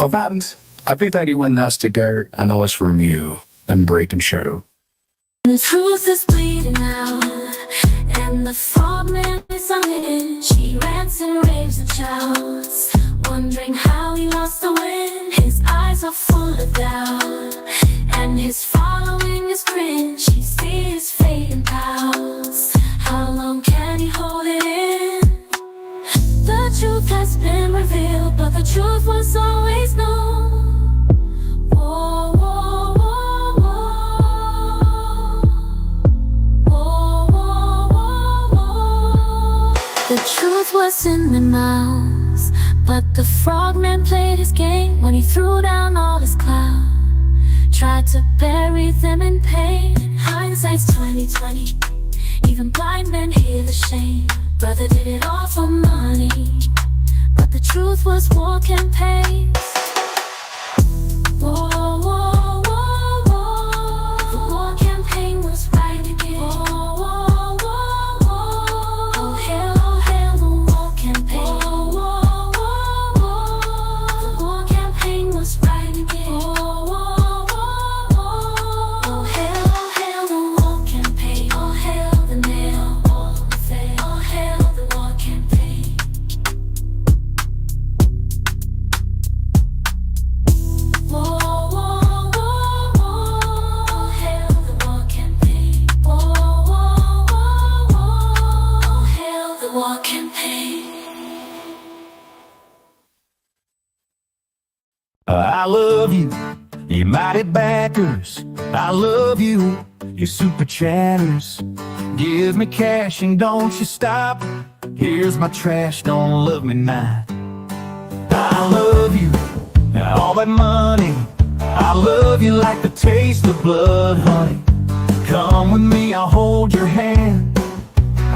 Fans, Ep.51 na sticker, ano was from you, and break and show. The truth is bleeding out, and the frogman is on it. She rants and raves and shouts, wondering how he lost the win. His eyes are full of doubt, and his following is cringe. She sees his fate and pouts. How long can he hold it in? The truth has been revealed, but the truth was always known. Whoa, whoa, whoa, whoa. Whoa, whoa, whoa, whoa. The truth was in their mouths, but the frogman played his game when he threw down all his clout. Tried to bury them in pain. Hindsight's 20/20. Even blind men hear the shame. Brother did it all for money, but the truth was war campaigns. Whoa, whoa, whoa, whoa. The war campaign was right again. Whoa, whoa, whoa, whoa. Oh hail the war campaign. Whoa, whoa, whoa, whoa. The war campaign was right again. Whoa, whoa, whoa, whoa. Oh hail the war campaign. Oh hail the nail, all the fail. Oh hail the war campaign. Whoa, whoa, whoa, whoa. Oh hail the war campaign. Whoa, whoa, whoa, whoa. Oh hail the war campaign. I love you, you mighty backers. I love you, you super chatters. Give me cash and don't you stop. Here's my trash, don't love me not. I love you, all that money. I love you like the taste of blood, honey. Come with me, I'll hold your hand.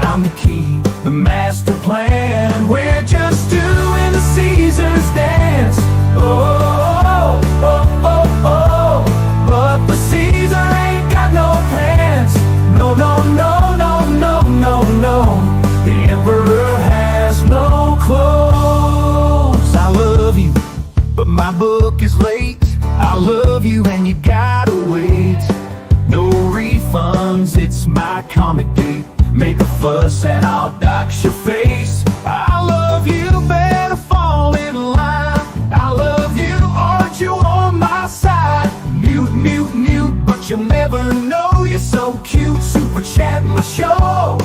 I'm the key, the master plan. We're just doing the Caesar's dance. Oh, oh, oh, oh. But the Caesar ain't got no pants. No, no, no, no, no, no, no. The emperor has no clothes. I love you, but my book is late. I love you and you gotta wait. No refunds, it's my comic date. Make a fuss and I'll dox your face. I love you, better fall in line. I love you, aren't you on my side? Mute, mute, mute, but you'll never know. You're so cute, super chat my show.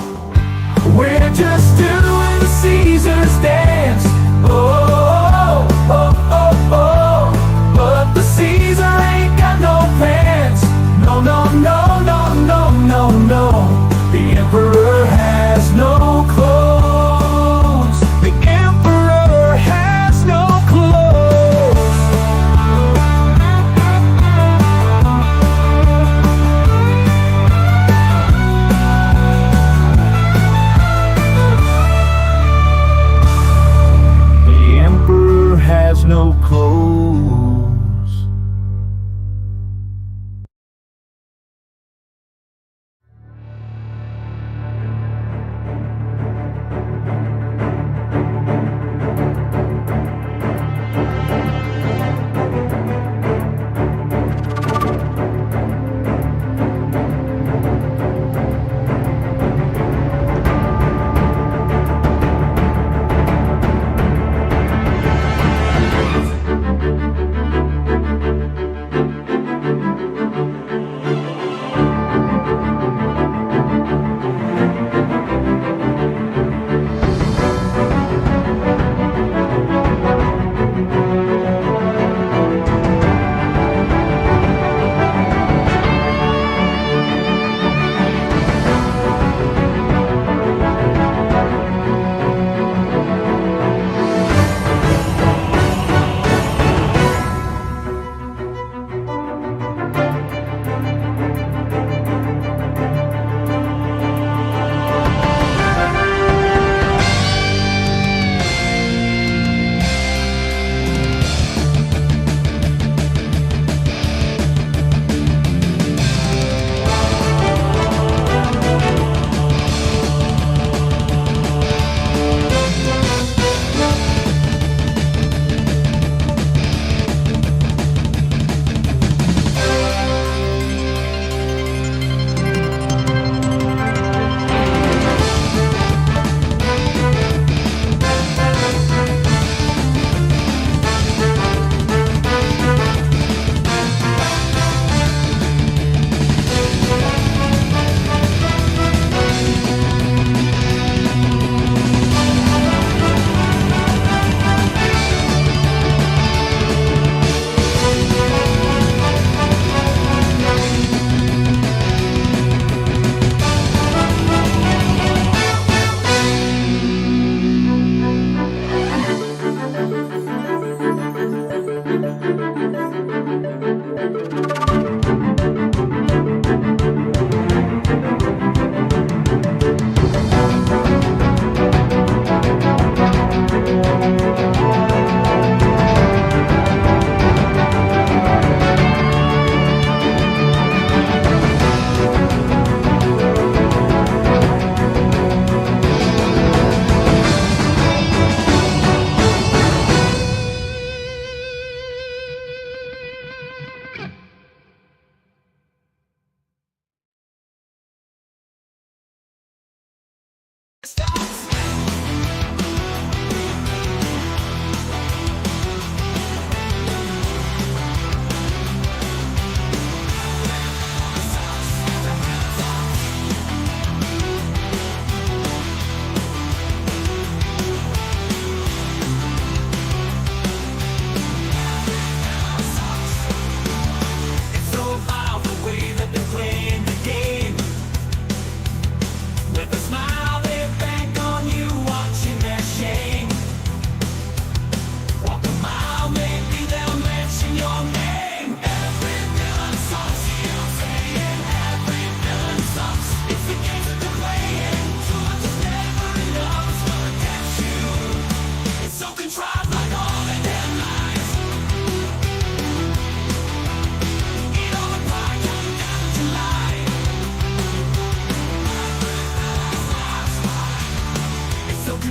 We're just doing the Caesar's dance. Oh, oh, oh, oh. But the Caesar ain't got no pants. No, no, no, no, no, no, no. The emperor has no clothes. The emperor has no clothes.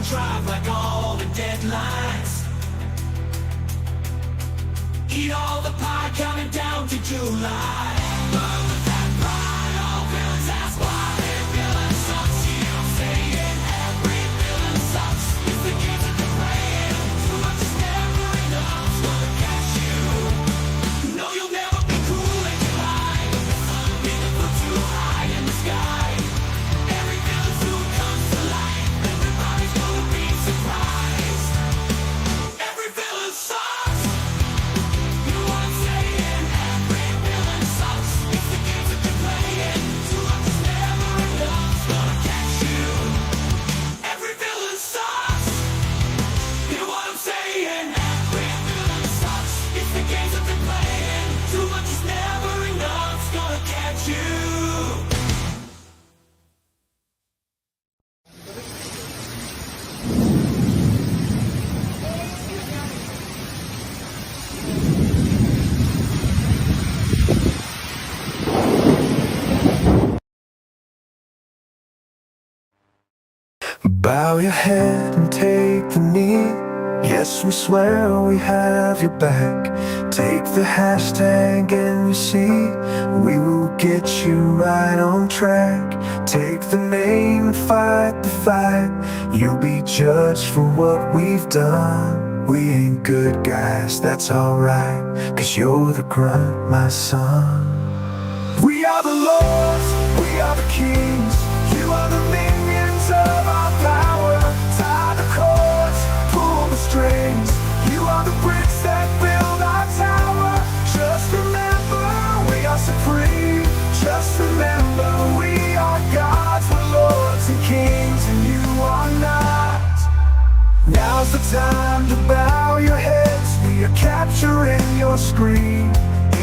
Drive like all the deadlines. Eat all the pie, counting down to July. Burn with that pride, all villains ask why. Their villain sucks, you don't say it. Every villain sucks. It's the games that they're playing. Too much is never enough, it's gonna catch you. You know you'll never be cool and you hide. Never put too high in the sky. Every villain soon comes to light. Everybody's gonna be surprised. Every villain sucks. You know what I'm saying? Every villain sucks. It's the games that they're playing. Too much is never enough, it's gonna catch you. Every villain sucks. You know what I'm saying? Every villain sucks. It's the games that they're playing. Too much is never enough, it's gonna catch you. Bow your head and take the knee. Yes, we swear we have your back. Take the hashtag and you see we will get you right on track. Take the name and fight the fight. You'll be judged for what we've done. We ain't good guys, that's alright, 'cause you're the grunt, my son. We are the lords, we are the kings. You are the minions of our power. Tie the cords, pull the strings. You are the bricks that build our tower. Just remember, we are supreme. Just remember, we are gods. We're lords and kings, and you are not. Now's the time to bow your heads. We are capturing your scream.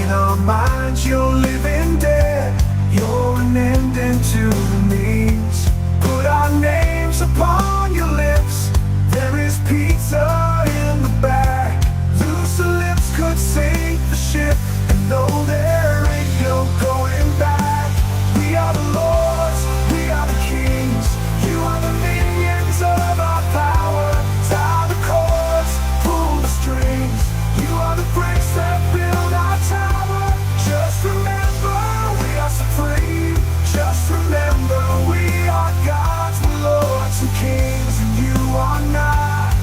In our minds, you're living dead. You're an ending to the means. Put our names upon your lips. There is pizza in the back. Looser lips could sink the ship, and no, there ain't no going back. We are the lords, we are the kings. You are the minions of our power. Tie the cords, pull the strings. You are the bricks that build our tower. Just remember, we are supreme. Just remember, we are gods, we're lords and kings, and you are not.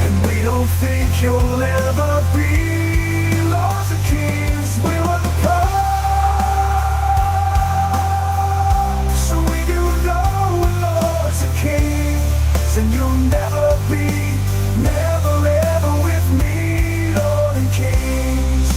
And we don't think you'll ever be lords and kings. We were the past, so we do know we're lords and kings, and you'll never be, never ever with me, lord and kings.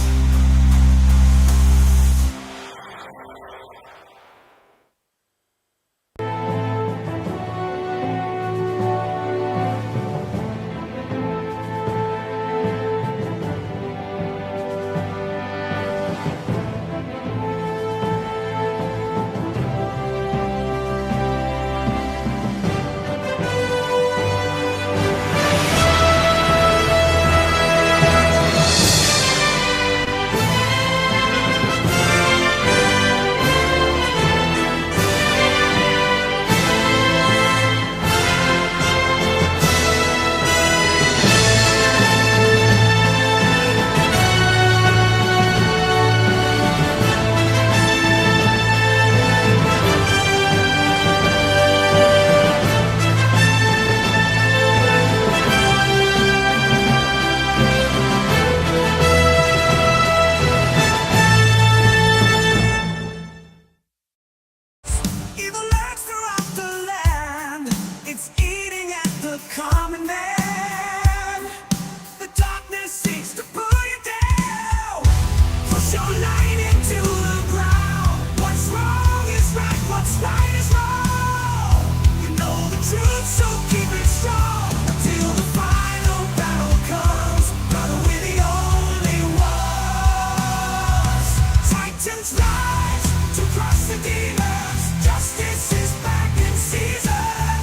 dominant. The darkness seeks to pull you down. Push your light into the ground. What's wrong is right, what's right is wrong. You know the truth, so keep it strong until the final battle comes. Brother, we're the only ones. Titans rise to crush the demons. Justice is back in season.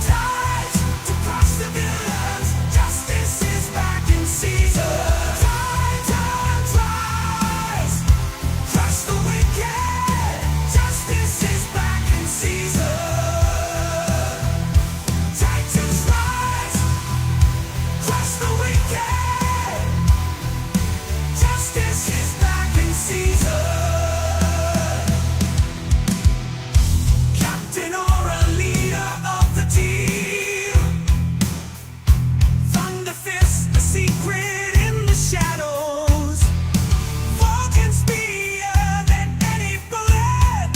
Rise to crush the villains. Justice is back in season. Titans rise, crush the wicked. Justice is back in season. Titans rise, crush the wicked. Justice is back in season. Captain or a leader of the team. Thunder fist, the secret in the shadows. Falcon spear than any bullet.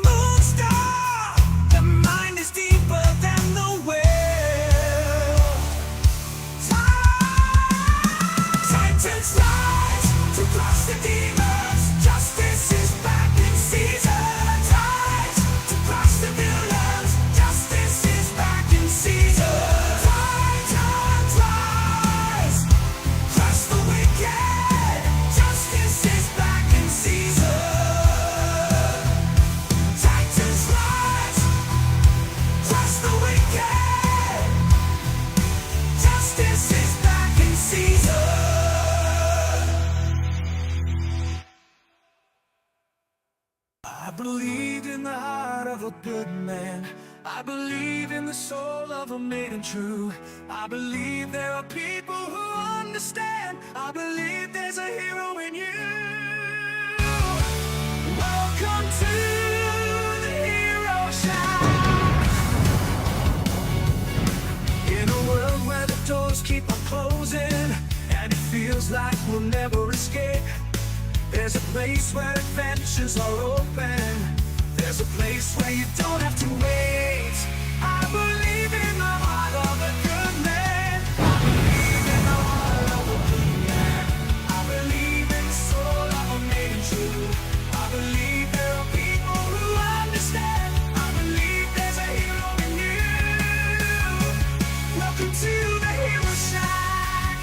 Moonstar, the mind is deeper than the will. Titans rise to crush the demons. Justice is back in season. Rise to crush the villains. Justice is back in season. Titans rise, crush the wicked. Justice is back in season. Titans rise, crush the wicked. Justice is back in season. I believe in the heart of a good man. I believe in the soul of a man true. I believe there are people who understand. I believe there's a hero in you. Welcome to the hero shine. In a world where the doors keep on closing and it feels like we'll never escape, there's a place where adventures are open. There's a place where you don't have to wait. I believe in the heart of a good man. I believe in the heart of a good man. I believe in the soul of a man true. I believe there are people who understand. I believe there's a hero in you. Welcome to the hero shack.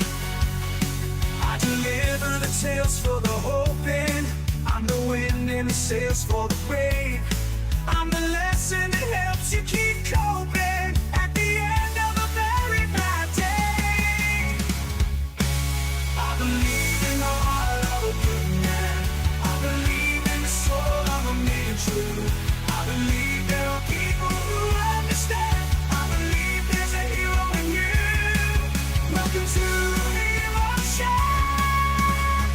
I deliver the tales for the hoping. I'm the wind in the sails for the brave. I'm the lesson that helps you keep coping at the end of a very bad day. I believe in the heart of a good man. I believe in the soul of a man true. I believe there are people who understand. I believe there's a hero in you. Welcome to the hero shack.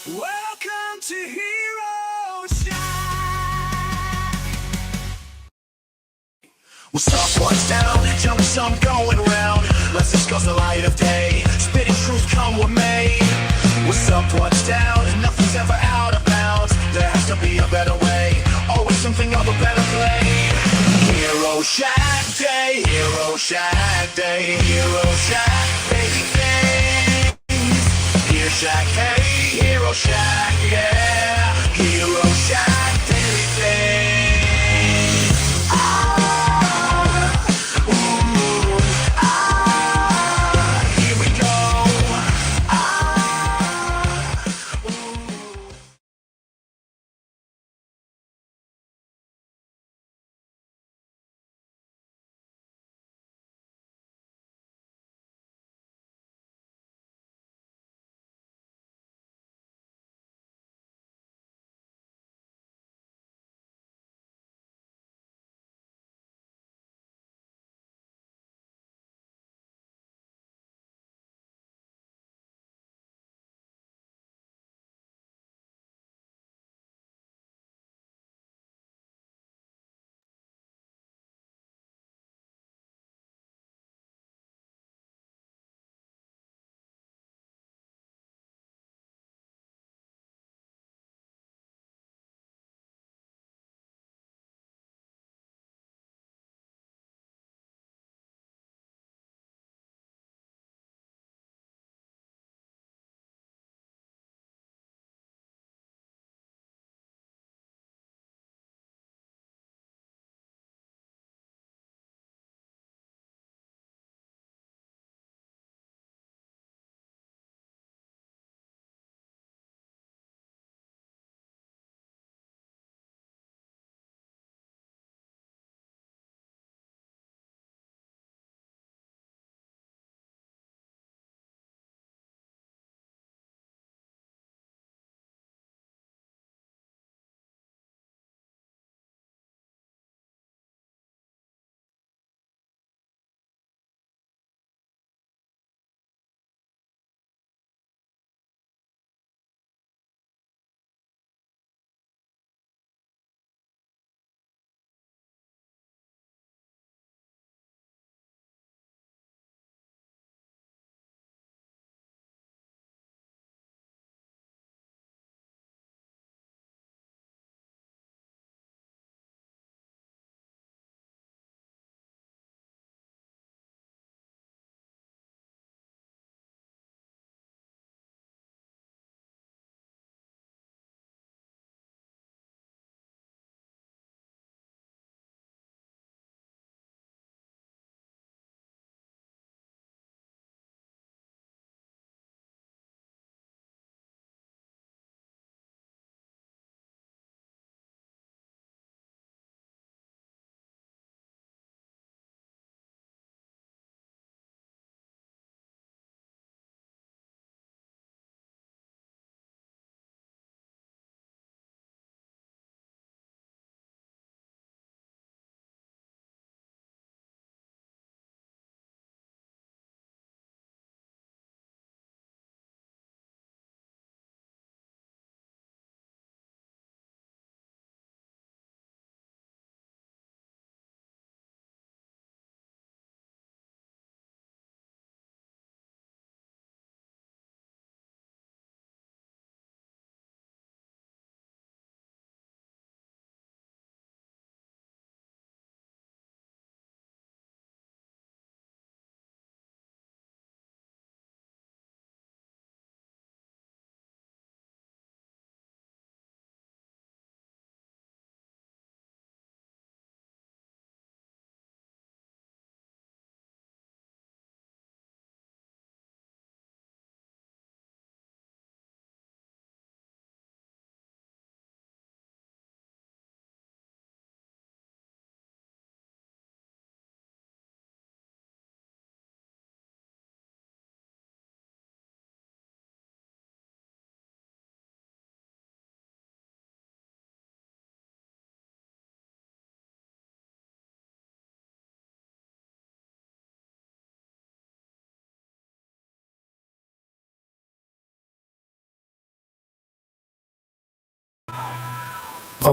Welcome to Hero Shack. Well, stop what's down, jump some going round. Let's discuss the light of day. Spitting truth, come with me. What's up, what's down? Nothing's ever out of bounds. There has to be a better way. Always something of a better play. Hero Shack Day, Hero Shack Day, Hero Shack, baby things. Hero Shack, hey, Hero Shack, yeah. Hero Shack, daily things. Here we go.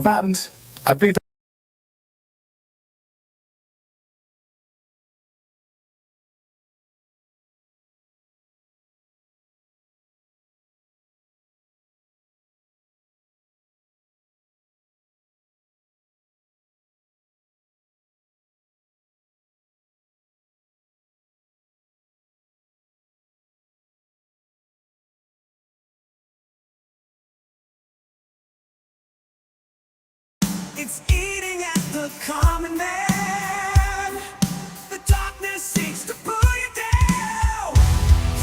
Fans, update It's eating at the common man. The darkness seeks to pull you down.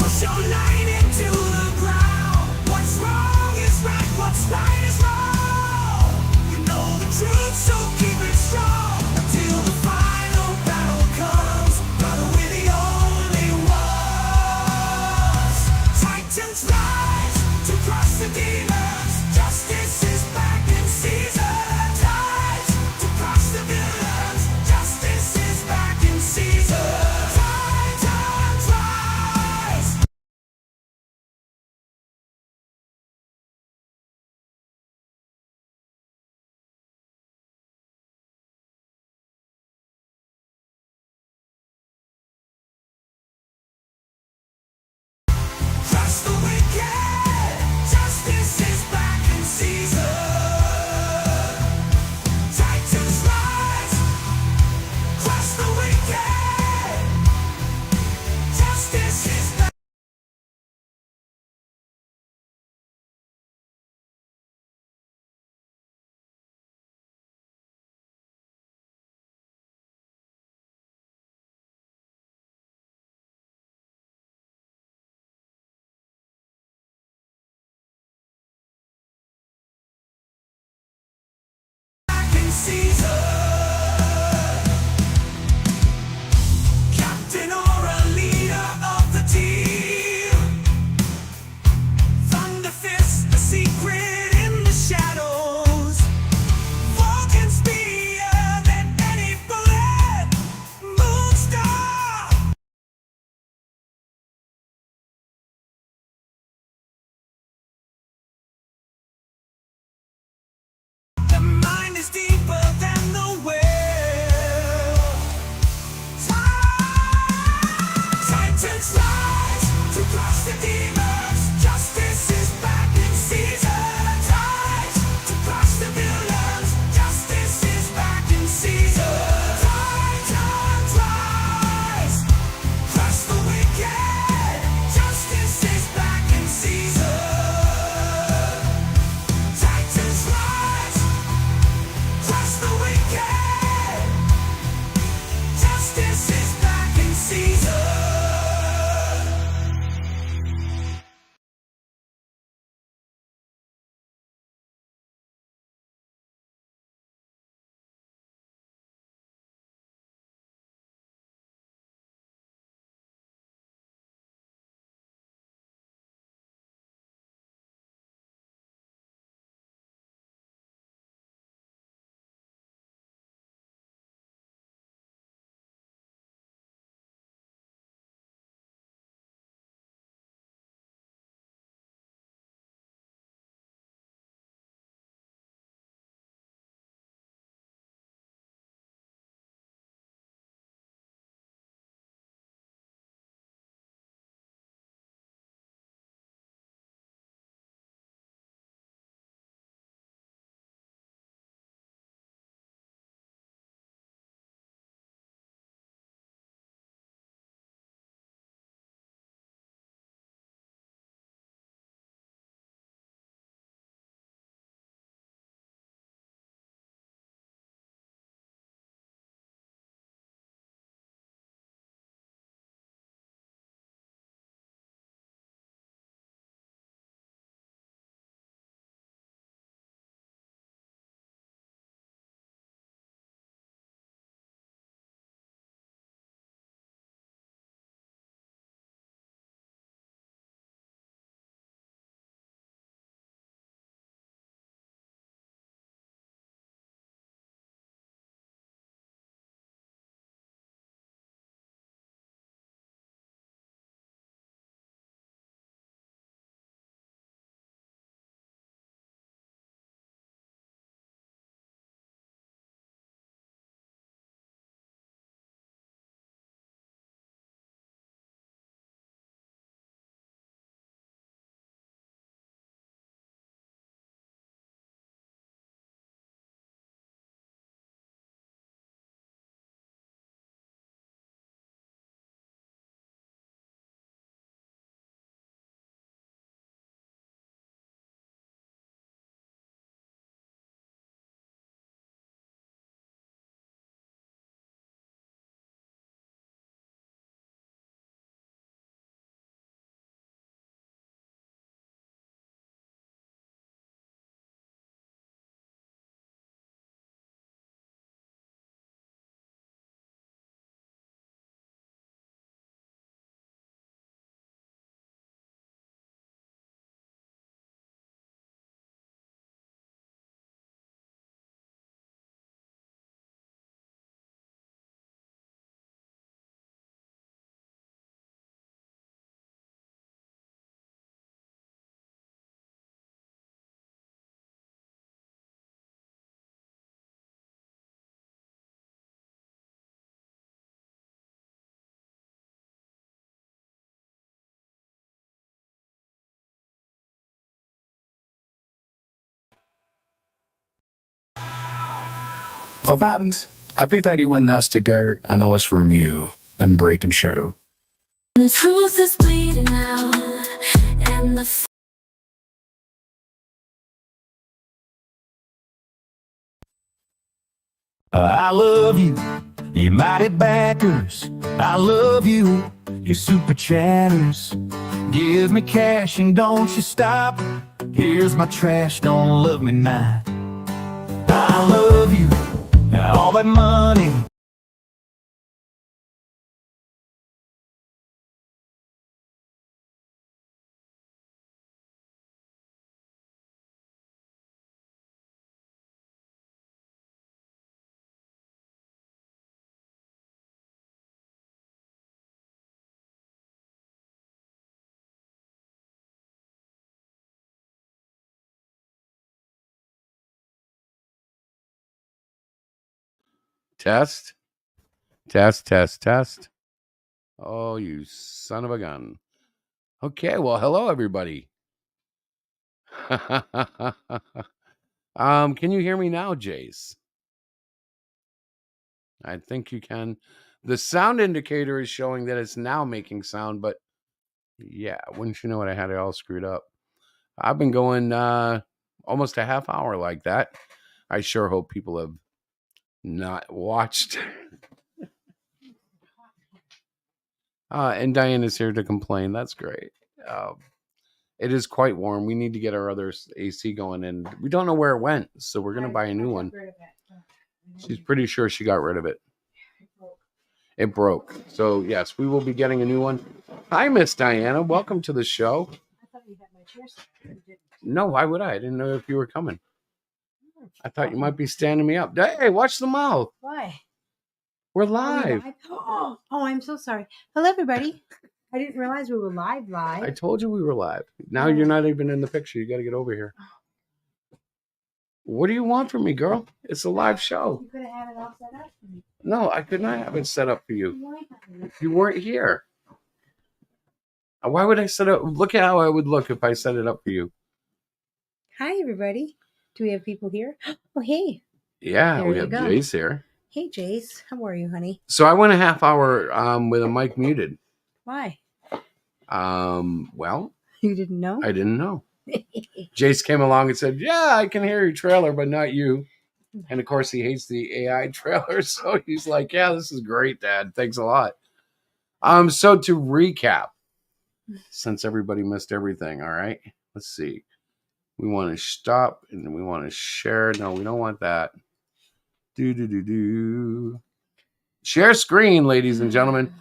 Push your line into the ground. What's wrong is right, what's right is wrong. You know the truth, so keep it strong until the final battle comes. Brother, we're the only ones. Titans rise to crush the demons. Justice is back in season. To crush the villains. Justice is back in season. Titans rise. Crush the wicked. Justice is back in season. Titans rise. Crush the wicked. Justice is back. Back in season. Captain or a leader of the team. Thunder fist, a secret in the shadows. Vulcan spear than any bullet. Moonstar. The mind is deeper than the Papadens, Ep.51 Nastigar, Analyst Review, and Break and Show. The truth is bleeding out, and the I love you, you mighty backers. I love you, you super chatters. Give me cash and don't you stop. Here's my trash, don't love me not. I love you, all that money. Test, test, test, test. Oh, you son of a gun. Okay, well, hello, everybody. Can you hear me now, Jace? I think you can. The sound indicator is showing that it's now making sound, but yeah, wouldn't you know it, I had it all screwed up. I've been going almost a half hour like that. I sure hope people have not watched. And Diana's here to complain. That's great. It is quite warm. We need to get our other AC going, and we don't know where it went, so we're going to buy a new one. She's pretty sure she got rid of it. It broke. So, yes, we will be getting a new one. Hi, Miss Diana. Welcome to the show. I thought you had my chair set. No, why would I? I didn't know if you were coming. I thought you might be standing me up. Hey, watch the mouth. Why? We're Are we live. Oh, I'm so sorry. Hello, everybody. I didn't realize we were live. I told you we were live. Now you're not even in the picture. You got to get over here. What do you want from me, girl? It's a live show. You could have had it all set up for me. No, I could not have it set up for you. Why not? You weren't here. Why would I set up? Look at how I would look if I set it up for you. Hi, everybody. Do we have people here? Oh, hey. Yeah, There we you have go. Jace here. Hey, Jace. How are you, honey? So I went a half hour with a mic muted. Why? Well, You didn't know? I didn't know. Jace came along and said, "Yeah, I can hear your trailer, but not you." And of course, he hates the AI trailer, so he's like, "Yeah, this is great, Dad. Thanks a lot." So to recap, since everybody missed everything, all right, let's see. We want to stop and we want to share. No, we don't want that. Share screen, ladies and gentlemen.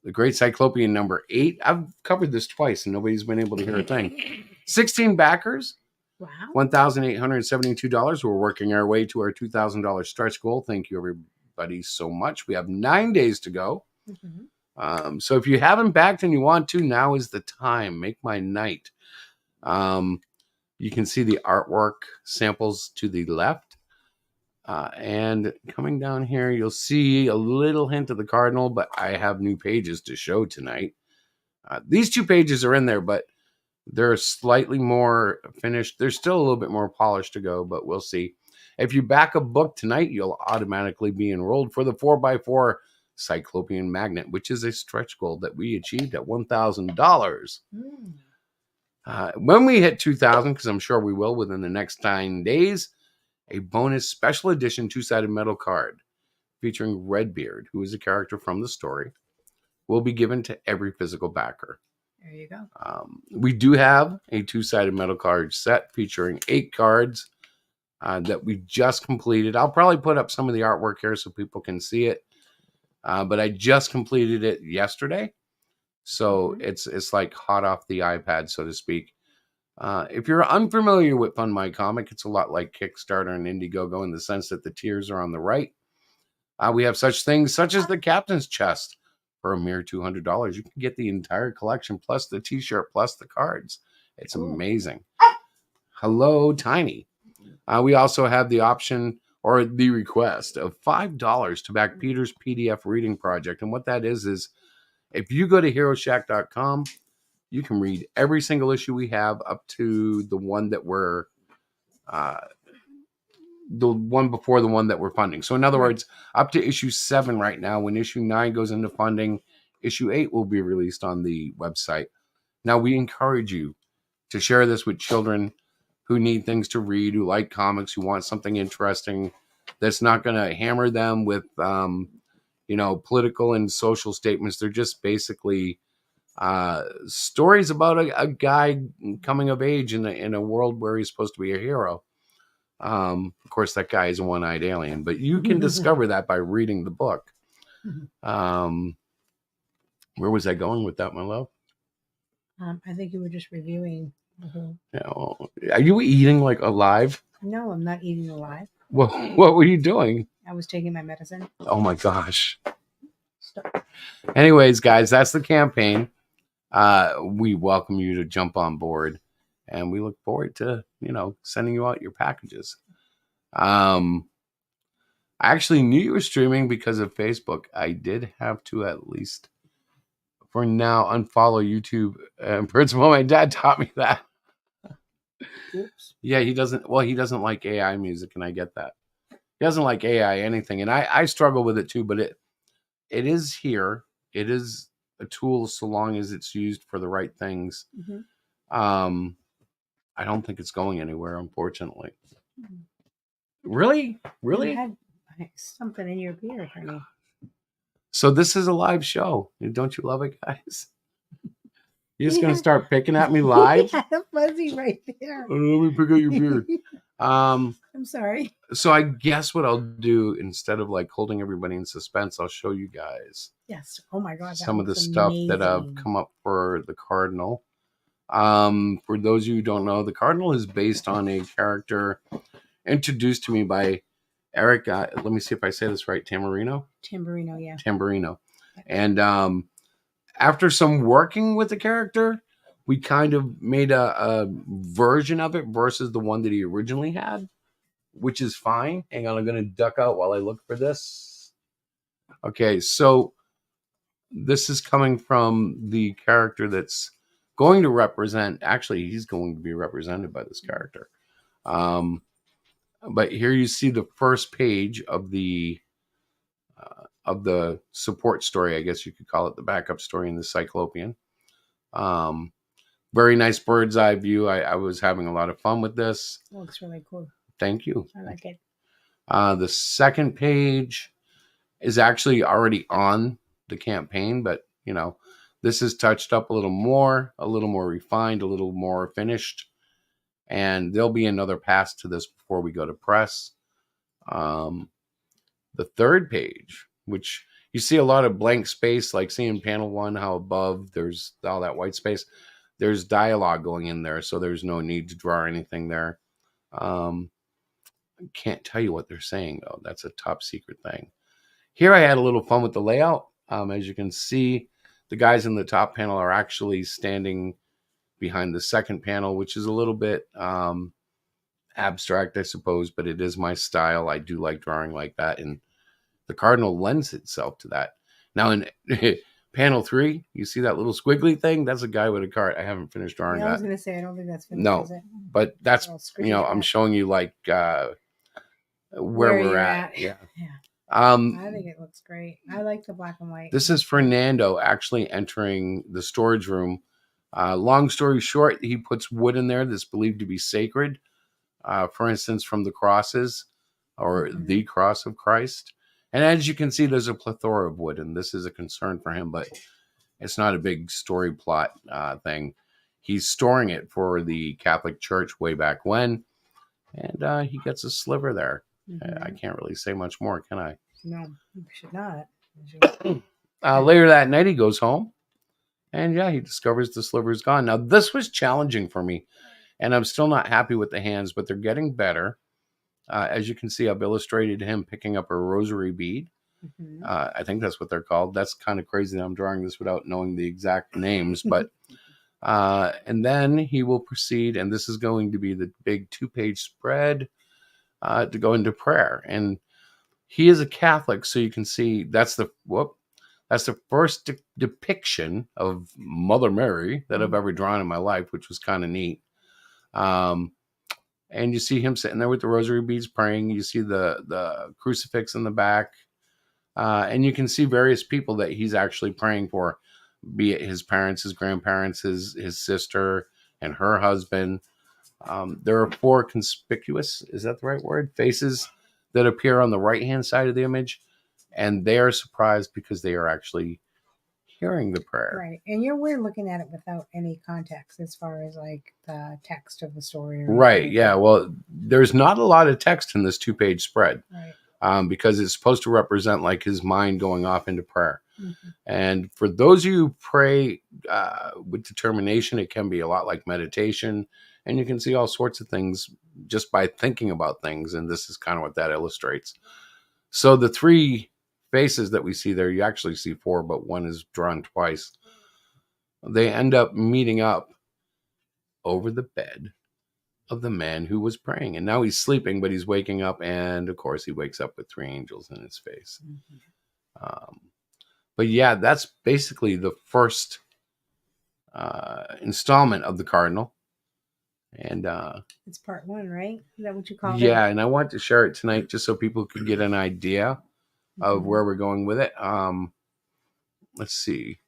The Great Cyclopean number 8. I've covered this twice and nobody's been able to hear a thing. 16 backers. Wow. $1,872. We're working our way to our $2,000 stretch goal. Thank you, everybody, so much. We have 9 days to go. Mm-hmm. So if you haven't backed and you want to, now is the time. Make my night. You can see the artwork samples to the left. And coming down here, you'll see a little hint of the Cardinal, but I have new pages to show tonight. These 2 pages are in there, but they're slightly more finished. There's still a little bit more polish to go, but we'll see. If you back a book tonight, you'll automatically be enrolled for the 4x4 Cyclopean Magnet, which is a stretch goal that we achieved at $1,000. When we hit 2,000, because I'm sure we will within the next 9 days, a bonus special edition 2-sided metal card featuring Redbeard, who is a character from the story, will be given to every physical backer. There you go. We do have a 2-sided metal card set featuring 8 cards that we just completed. I'll probably put up some of the artwork here so people can see it. But I just completed it yesterday. So it's like hot off the iPad, so to speak. If you're unfamiliar with Fund My Comic, it's a lot like Kickstarter and Indiegogo in the sense that the tiers are on the right. We have such things such as the Captain's Chest for a mere $200. You can get the entire collection plus the t-shirt plus the cards. It's amazing. Hello, Tiny. We also have the option or the request of $5 to back Peter's PDF reading project. And what that is if you go to HeroShack.com, you can read every single issue we have up to the one that we're the one before the one that we're funding. So in other words, up to issue 7 right now. When issue 9 goes into funding, issue 8 will be released on the website. Now we encourage you to share this with children who need things to read, who like comics, who want something interesting that's not going to hammer them with, political and social statements. They're just basically stories about a guy coming of age in a world where he's supposed to be a hero. Of course, that guy is a one-eyed alien, but you can discover that by reading the book. Where was I going with that, my love? I think you were just reviewing. Are you eating like alive? No, I'm not eating alive. What were you doing? I was taking my medicine. Oh my gosh. Stop. Anyways, guys, that's the campaign. We welcome you to jump on board, and we look forward to, sending you out your packages. I actually knew you were streaming because of Facebook. I did have to, at least for now, unfollow YouTube. In principle, my dad taught me that. Oops. Yeah, he doesn't like AI music, and I get that. He doesn't like AI anything, and I struggle with it too, but it is here. It is a tool so long as it's used for the right things. Mm-hmm. I don't think it's going anywhere, unfortunately. Mm-hmm. Really? You had something in your beard, honey. So this is a live show. Don't you love it, guys? You're just going to start picking at me live? Yeah, fuzzy right there. Let me pick at your beard. I'm sorry. So I guess what I'll do, instead of like holding everybody in suspense, I'll show you guys. Yes. Oh my God. Some of the stuff that I've come up for the Cardinal. For those of you who don't know, the Cardinal is based on a character introduced to me by Eric. Let me see if I say this right. Tamburino, yeah. Tamburino. And after some working with the character, we kind of made a version of it versus the one that he originally had, which is fine. Hang on, I'm going to duck out while I look for this. Okay, so this is coming from the character that's going to represent, actually, he's going to be represented by this character. But here you see the first page of the support story, I guess you could call it, the backup story in the Cyclopean. Very nice bird's eye view. I was having a lot of fun with this. It looks really cool. Thank you. I like it. The second page is actually already on the campaign, but this is touched up a little more refined, a little more finished, and there'll be another pass to this before we go to press. The third page, which you see a lot of blank space, like seeing panel 1, how above there's all that white space. There's dialogue going in there, so there's no need to draw anything there. I can't tell you what they're saying, though. That's a top secret thing. Here I had a little fun with the layout. As you can see, the guys in the top panel are actually standing behind the second panel, which is a little bit abstract, I suppose, but it is my style. I do like drawing like that, and the Cardinal lends itself to that. Now in panel 3, you see that little squiggly thing? That's a guy with a cart. I haven't finished drawing that. I was going to say, I don't think that's finished. No, but that's, I'm showing you like where we're at. Yeah. I think it looks great. I like the black and white. This is Fernando actually entering the storage room. Long story short, he puts wood in there that's believed to be sacred. For instance, from the crosses or the cross of Christ. And as you can see, there's a plethora of wood, and this is a concern for him, but it's not a big story plot thing. He's storing it for the Catholic Church way back when, and he gets a sliver there. I can't really say much more, can I? No, you should not. Later that night, he goes home, and he discovers the sliver is gone. Now, this was challenging for me, and I'm still not happy with the hands, but they're getting better. As you can see, I've illustrated him picking up a rosary bead. I think that's what they're called. That's kind of crazy that I'm drawing this without knowing the exact names, but and then he will proceed, and this is going to be the big 2-page spread to go into prayer. And he is a Catholic, so you can see that's the first depiction of Mother Mary that I've ever drawn in my life, which was kind of neat. And you see him sitting there with the rosary beads praying. You see the crucifix in the back. And you can see various people that he's actually praying for, be it his parents, his grandparents, his sister, and her husband. There are 4 conspicuous, is that the right word, faces that appear on the right-hand side of the image. And they are surprised because they are actually hearing the prayer. Right. And we're looking at it without any context as far as like the text of the story. Or Right. anything. Yeah. Well, there's not a lot of text in this 2-page spread. Right. Because it's supposed to represent like his mind going off into prayer. Mm-hmm. And for those of you who pray with determination, it can be a lot like meditation. And you can see all sorts of things just by thinking about things. And this is kind of what that illustrates. So the 3 faces that we see there, you actually see 4, but one is drawn twice. They end up meeting up over the bed of the man who was praying. And now he's sleeping, but he's waking up. And of course, he wakes up with 3 angels in his face. Mm-hmm. But yeah, that's basically the first installment of the Cardinal. And it's part 1, right? Is that what you call it? Yeah, and I want to share it tonight just so people could get an idea of where we're going with it. Let's see.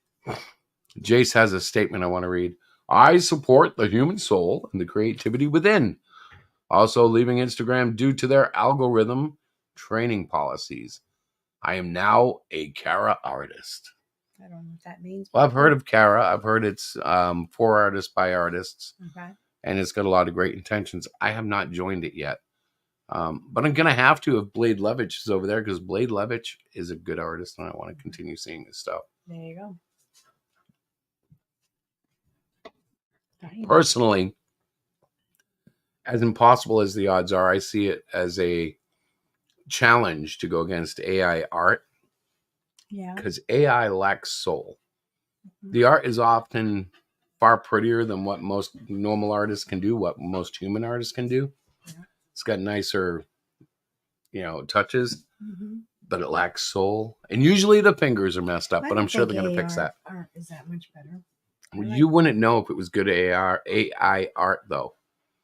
Jace has a statement I want to read. I support the human soul and the creativity within. Also leaving Instagram due to their algorithm training policies. I am now a Kara artist. I don't know what that means. Well, I've heard of Kara. I've heard it's for artists by artists. Okay. And it's got a lot of great intentions. I have not joined it yet. But I'm going to have to if Blade Levitch is over there because Blade Levitch is a good artist and I want to continue seeing his stuff. There you go. Personally, as impossible as the odds are, I see it as a challenge to go against AI art. Yeah. Because AI lacks soul. Mm-hmm. The art is often far prettier than what most normal artists can do, what most human artists can do. Yeah. It's got nicer, touches, but it lacks soul. And usually the fingers are messed up, but I'm sure they're going to fix that. Art is that much better. You wouldn't know if it was good AI art, though.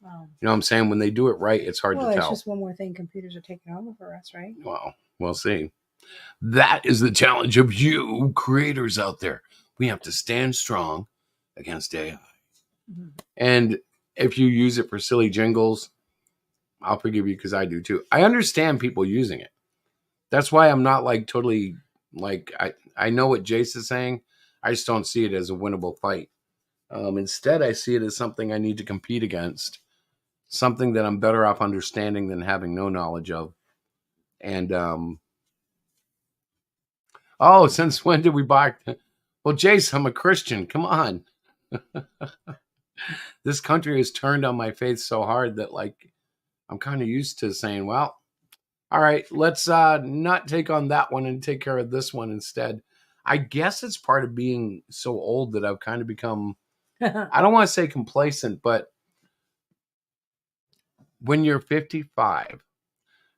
You know what I'm saying? When they do it right, it's hard to tell. It's just one more thing computers are taking over for us, right? Well, we'll see. That is the challenge of you creators out there. We have to stand strong against AI. Mm-hmm. And if you use it for silly jingles, I'll forgive you because I do too. I understand people using it. That's why I'm not like totally like, I know what Jace is saying. I just don't see it as a winnable fight. Instead, I see it as something I need to compete against. Something that I'm better off understanding than having no knowledge of. And, since when did we buy? Well, Jace, I'm a Christian. Come on. This country has turned on my faith so hard that like, I'm kind of used to saying, well, all right, let's not take on that one and take care of this one instead. I guess it's part of being so old that I've kind of become, I don't want to say complacent, but when you're 55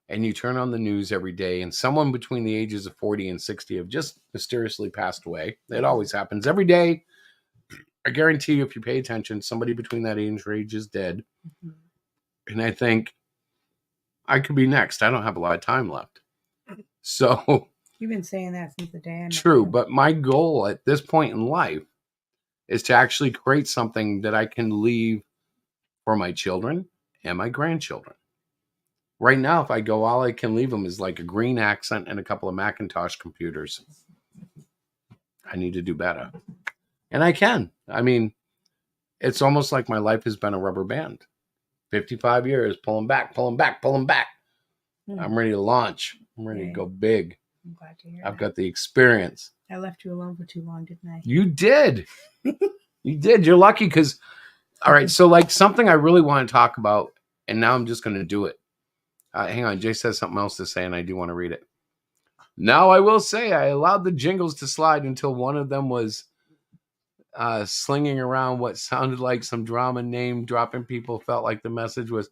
and you turn on the news every day and someone between the ages of 40 and 60 have just mysteriously passed away, it always happens every day. I guarantee you, if you pay attention, somebody between that age range is dead. Mm-hmm. And I think I could be next. I don't have a lot of time left. So you've been saying that since the day I met true, you. but my goal at this point in life is to actually create something that I can leave for my children and my grandchildren. Right now, if I go, all I can leave them is like a green accent and a couple of Macintosh computers. I need to do better. And I can. I mean, it's almost like my life has been a rubber band. 55 years, pulling back, pulling back, pulling back. I'm ready to launch. I'm ready to go big. I'm glad to hear I've got the experience. I left you alone for too long, didn't I? You did. You did. You're lucky because, all right, so like something I really want to talk about, and now I'm just going to do it. Hang on, Jay says something else to say, and I do want to read it. Now I will say I allowed the jingles to slide until one of them was slinging around what sounded like some drama, name dropping people, felt like the message was,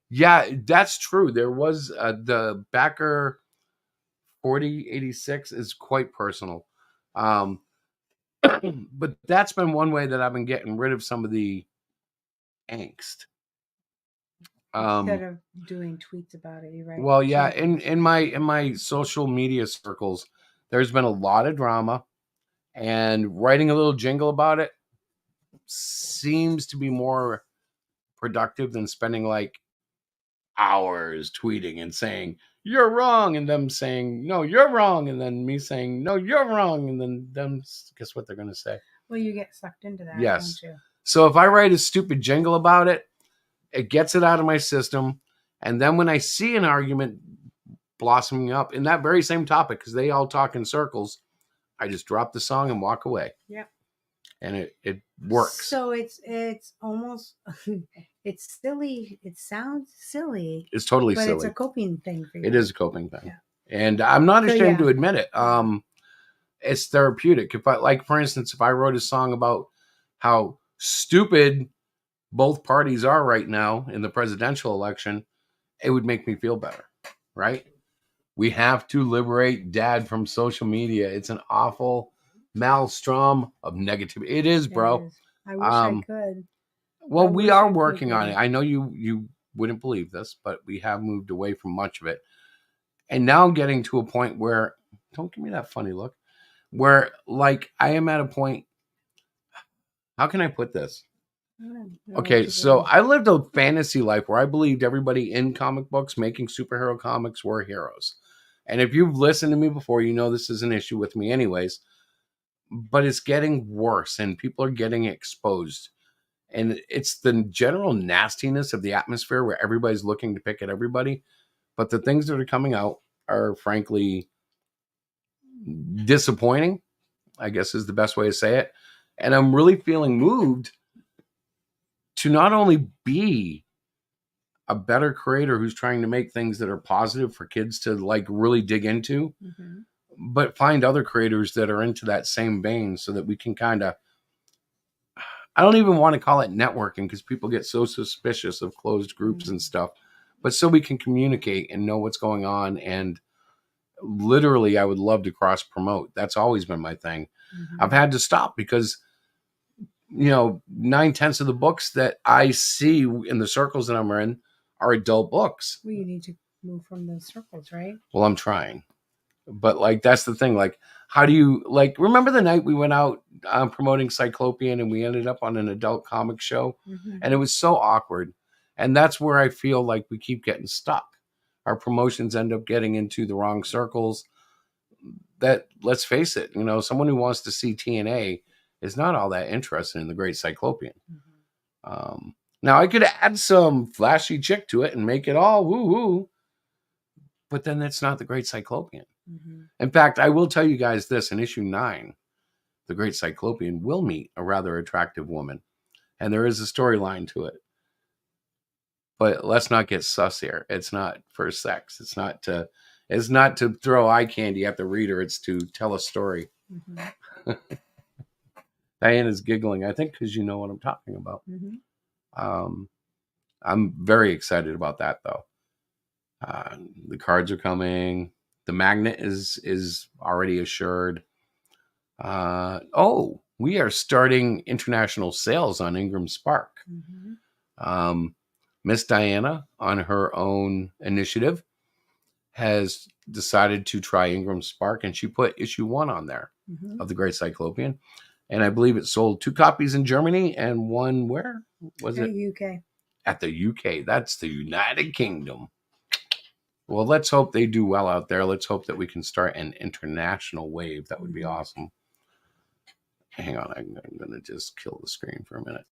yeah, that's true. There was the backer 4086 is quite personal. But that's been one way that I've been getting rid of some of the angst. Instead of doing tweets about it, you're right. Well, yeah, Jingles. in my social media circles, there's been a lot of drama, and writing a little jingle about it seems to be more productive than spending like hours tweeting and saying you're wrong, and them saying no, you're wrong, and then me saying no, you're wrong, and then them guess what they're going to say. Well, you get sucked into that, Yes. don't you? So if I write a stupid jingle about it, it gets it out of my system, and then when I see an argument blossoming up in that very same topic, because they all talk in circles, I just drop the song and walk away. Yep. And it works. So it's almost it's silly. It sounds silly, It's totally but silly. it's a coping thing for you. It is a coping thing. Yeah. And I'm not So, ashamed yeah. to admit it. It's therapeutic. If I, like, for instance, if I wrote a song about how stupid both parties are right now in the presidential election, it would make me feel better, right? We have to liberate dad from social media. It's an awful maelstrom of negativity. It is, bro. It is. I wish I Um, could. Well, I we wish are I could, working on it. yeah. I know you wouldn't believe this, but we have moved away from much of it. And now getting to a point where, don't give me that funny look, where like I am at a point, how can I put this? I don't know Okay, what to so do. I lived a fantasy life where I believed everybody in comic books making superhero comics were heroes. And if you've listened to me before, you know this is an issue with me anyways. But it's getting worse and people are getting exposed. And it's the general nastiness of the atmosphere where everybody's looking to pick at everybody. But the things that are coming out are frankly disappointing, I guess is the best way to say it. And I'm really feeling moved to not only be a better creator who's trying to make things that are positive for kids to like really dig into, Mhm. but find other creators that are into that same vein so that we can kind of, I don't even want to call it networking because people get so suspicious of closed groups and stuff, but so we can communicate and know what's going on. And literally, I would love to cross promote. That's always been my thing. Mhm. I've had to stop because, 9/10 of the books that I see in the circles that I'm in are adult books. Well, you need to move from those circles, right? Well, I'm trying. But like that's the thing. Like, how do you like remember the night we went out promoting Cyclopean and we ended up on an adult comic show, Mhm. and it was so awkward. And that's where I feel like we keep getting stuck. Our promotions end up getting into the wrong circles. That let's face it, someone who wants to see TNA is not all that interested in the Great Cyclopean. Now I could add some flashy chick to it and make it all woo woo, but then that's not the Great Cyclopean. Mhm. In fact, I will tell you guys this: in issue 9, the Great Cyclopean will meet a rather attractive woman, and there is a storyline to it. But let's not get sus here. It's not for sex. It's not to throw eye candy at the reader. It's to tell a story. Mhm. Diana's giggling, I think, because you know what I'm talking about. Mhm. I'm very excited about that, though. The cards are coming. The magnet is already assured. We are starting international sales on Ingram Spark. Mhm. Miss Diana, on her own initiative, has decided to try Ingram Spark, and she put issue 1 on there Mhm. of the Great Cyclopean. And I believe it sold 2 copies in Germany and 1 where was Hey, it? UK. At the UK. That's the United Kingdom. Well, let's hope they do well out there. Let's hope that we can start an international wave. That would be awesome. Hang on, I'm going to just kill the screen for a minute.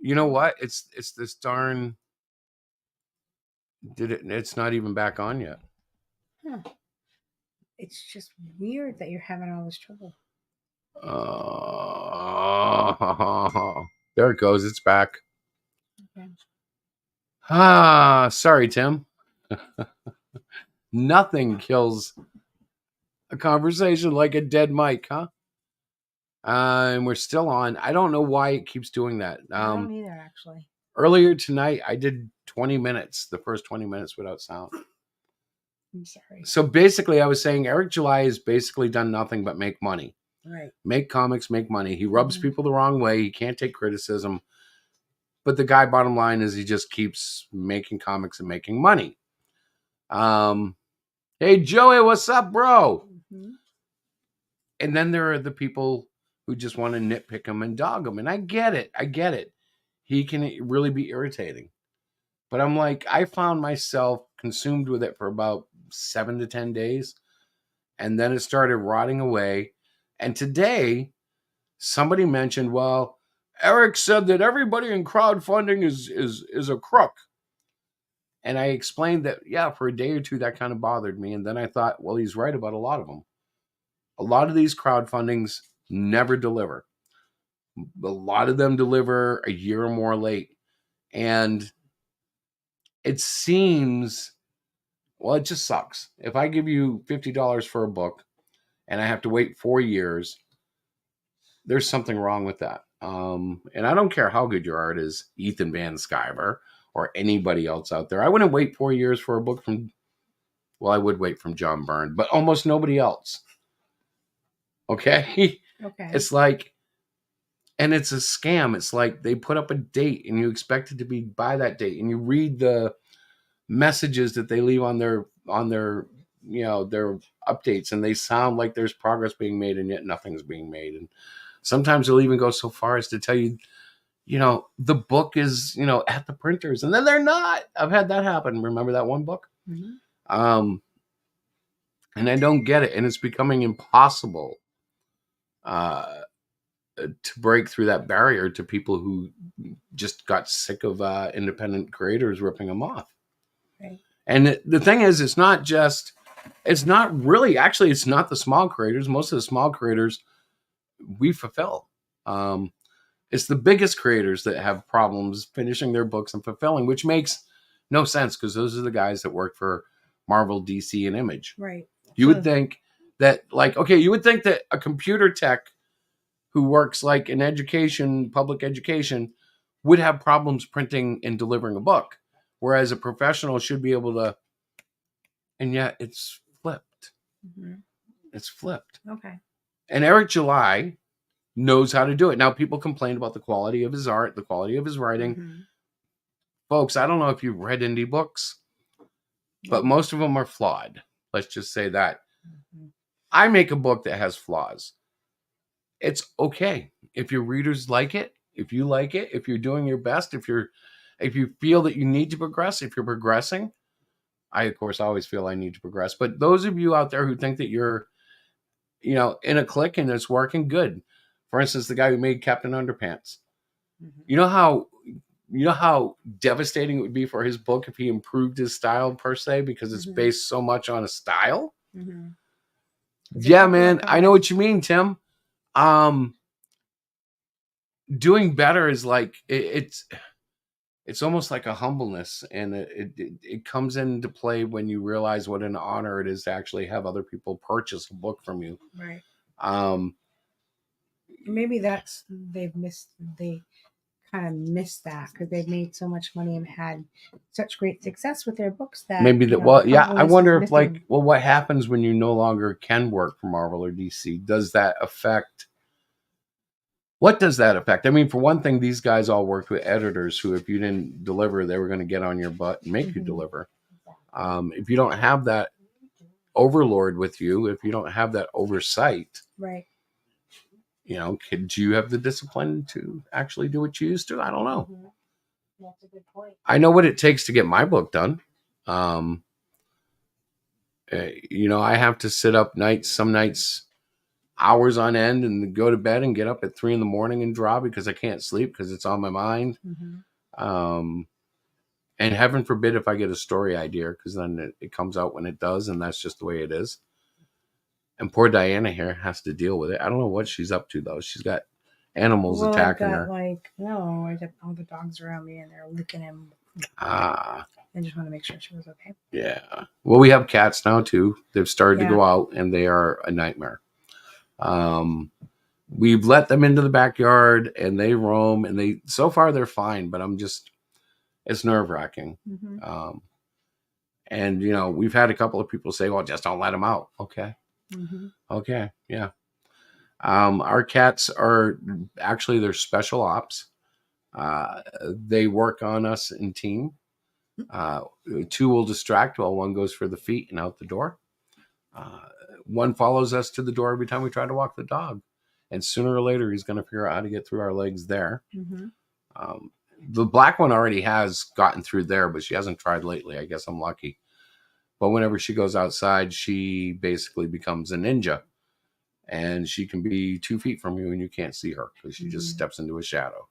You know what? It's this darn. It's not even back on yet. Huh. It's just weird that you're having all this trouble. There it goes. It's back. Okay. Sorry, Tim. Nothing kills a conversation like a dead mic, huh? And we're still on. I don't know why it keeps doing that. I don't either, actually. Earlier tonight, I did 20 minutes, the first 20 minutes without sound. I'm sorry. So basically, I was saying Eric July has basically done nothing but make money. Right. Make comics, make money. He rubs people the wrong way. He can't take criticism. But the guy, bottom line, is he just keeps making comics and making money. Hey, Joey, what's up, bro? Mm-hmm. And then there are the people who just want to nitpick him and dog him. And I get it. I get it. He can really be irritating. But I'm like, I found myself consumed with it for about 7 to 10 days. And then it started rotting away. And today, somebody mentioned, well, Eric said that everybody in crowdfunding is a crook. And I explained that, yeah, for a day or two, that kind of bothered me. And then I thought, well, he's right about a lot of them. A lot of these crowdfundings never deliver. A lot of them deliver a year or more late. And it seems, well, it just sucks. If I give you $50 for a book and I have to wait 4 years, there's something wrong with that. And I don't care how good your art is, Ethan Van Sciver or anybody else out there. I wouldn't wait 4 years for a book from, well, I would wait from John Byrne, but almost nobody else. Okay? Okay. It's like, and it's a scam. It's like they put up a date and you expect it to be by that date, and you read the messages that they leave on their their updates, and they sound like there's progress being made, and yet nothing's being made. And sometimes they'll even go so far as to tell you, the book is, at the printers, and then they're not. I've had that happen. Remember that one book? Mm-hmm. And I don't get it, and it's becoming impossible to break through that barrier to people who just got sick of independent creators ripping them off. Right. And the thing is, it's not the small creators. Most of the small creators we fulfill. It's the biggest creators that have problems finishing their books and fulfilling, which makes no sense because those are the guys that work for Marvel, DC, and Image. Right. You would think that, you would think that a computer tech who works like in education, public education, would have problems printing and delivering a book, whereas a professional should be able to. And yet it's flipped. Mm-hmm. It's flipped. Okay. And Eric July knows how to do it. Now, people complain about the quality of his art, the quality of his writing. Mm-hmm. Folks, I don't know if you've read indie books, but most of them are flawed. Let's just say that. Mm-hmm. I make a book that has flaws. It's okay. If your readers like it, if you like it, if you're doing your best, if you feel that you need to progress, if you're progressing, I, of course, always feel I need to progress. But those of you out there who think that you're, in a clique and it's working good. For instance, the guy who made Captain Underpants. Mm-hmm. You know how devastating it would be for his book if he improved his style per se, because it's based so much on a style. Mm-hmm. Yeah, man, I know what you mean, Tim. Doing better is like it's almost like a humbleness, and it comes into play when you realize what an honor it is to actually have other people purchase a book from you. Right. Maybe they kind of missed that because they've made so much money and had such great success with their books that maybe that. I wonder if what happens when you no longer can work for Marvel or DC? What does that affect? I mean, for one thing, these guys all worked with editors who, if you didn't deliver, they were going to get on your butt and make you deliver. If you don't have that overlord with you, if you don't have that oversight, right? Do you have the discipline to actually do what you used to? I don't know. Mm-hmm. That's a good point. I know what it takes to get my book done. I have to sit up nights, some nights hours on end and go to bed and get up at 3 in the morning and draw because I can't sleep because it's on my mind. And heaven forbid if I get a story idea, because then it comes out when it does, and that's just the way it is. And poor Diana here has to deal with it. I don't know what she's up to though. She's got animals attacking her. I got all the dogs around me and they're licking him. I just want to make sure she was okay. Yeah. Well, we have cats now too. They've started to go out, and they are a nightmare. We've let them into the backyard, and they roam, and so far they're fine. But it's nerve wracking. And we've had a couple of people say, "Well, just don't let them out." Okay. Okay. Yeah. Our cats are actually, they're special ops. They work on us in team. 2 will distract while 1 goes for the feet and out the door. 1 follows us to the door every time we try to walk the dog. And sooner or later, he's going to figure out how to get through our legs there. The black one already has gotten through there, but she hasn't tried lately. I guess I'm lucky. But whenever she goes outside, she basically becomes a ninja. And she can be 2 feet from you and you can't see her because she just steps into a shadow.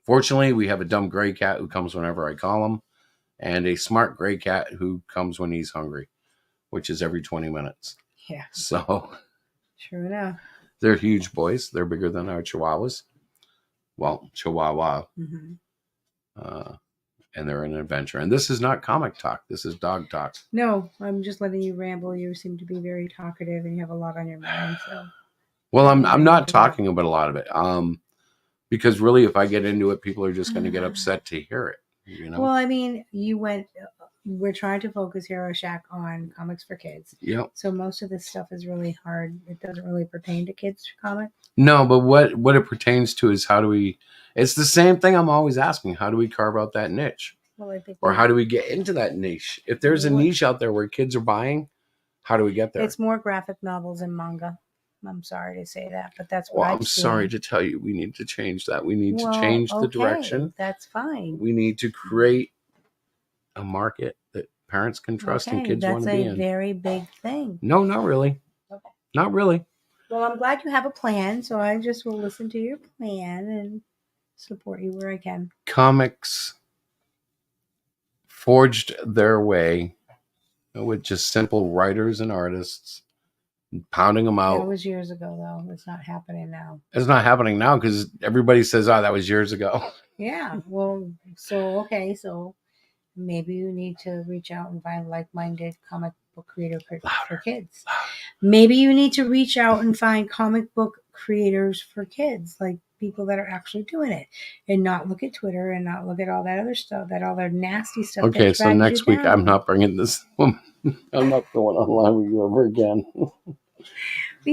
Fortunately, we have a dumb gray cat who comes whenever I call him, and a smart gray cat who comes when he's hungry, which is every 20 minutes. Yeah. So, true enough. They're huge boys. They're bigger than our Chihuahuas. Well, Chihuahua. And they're an adventure. And this is not comic talk. This is dog talk. No, I'm just letting you ramble. You seem to be very talkative and you have a lot on your mind. So, well, I'm not talking about a lot of it. Because really, if I get into it, people are just going to get upset to hear it. Well, I mean, we're trying to focus Hero Shack on comics for kids. Yep. So most of this stuff is really hard. It doesn't really pertain to kids comics. No, but what it pertains to is it's the same thing I'm always asking. How do we carve out that niche? Well, I think or how do we get into that niche? If there's a niche out there where kids are buying, how do we get there? It's more graphic novels and manga. I'm sorry to say that, but that's what I'm sorry to tell you. We need to change that. We need to change the direction. That's fine. We need to create a market that parents can trust and kids want to be in. That's a very big thing. No, not really. Okay. Not really. Well, I'm glad you have a plan, so I just will listen to your plan and support you where I can. Comics forged their way with just simple writers and artists pounding them out. That was years ago, though. It's not happening now. It's not happening now because everybody says, "Oh, that was years ago." Yeah. Well, so maybe you need to reach out and find like-minded comic book creator for kids. Maybe you need to reach out and find comic book creators for kids, like people that are actually doing it, and not look at Twitter and not look at all that other stuff, all their nasty stuff. Okay, so next week I'm not bringing this. I'm not going online with you ever again. But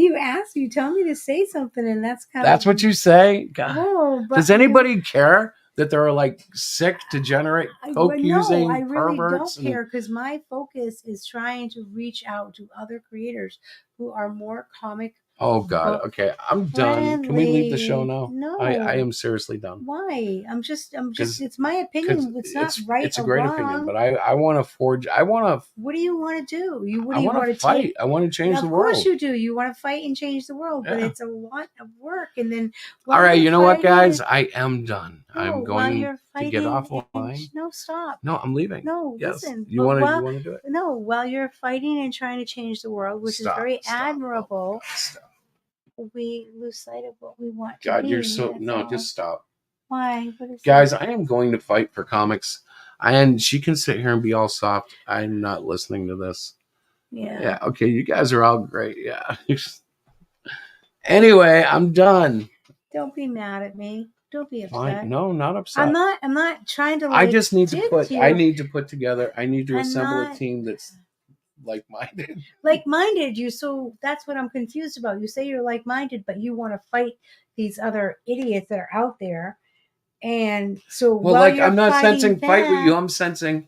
you tell me to say something, and that's what you say. God. Oh, but does anybody care that there are sick, degenerate, coke-using I really perverts? don't care because my focus is trying to reach out to other creators who are more comic. Oh God! Okay, I'm done. Can we leave the show now? No, I am seriously done. Why? I'm just. It's my opinion. It's not right. It's a great opinion, but I want to forge. What do you want to do? I want to fight. I want to change the world. Of course you do. You want to fight and change the world, but it's a lot of work. And then, all right, you know what, guys? I am done. I'm going to get off the line. No, stop. No, I'm leaving. No, yes. Listen. You want to do it? No, while you're fighting and trying to change the world, which is very admirable. Stop. We lose sight of what we want to God, be. you're so... No, just stop. Why? What is guys, I am going to fight for comics. And she can sit here and be all soft. I'm not listening to this. Yeah. Yeah, okay, you guys are all great. Yeah. Anyway, I'm done. Don't be mad at me. Don't be upset. Fine. No, not upset. I'm not trying to I just need to put... you. I need to put together... I need to assemble a team that's like-minded. Like-minded, so that's what I'm confused about. You say you're like-minded, but you want to fight these other idiots that are out there. And so well, I'm not sensing fight with you. I'm sensing,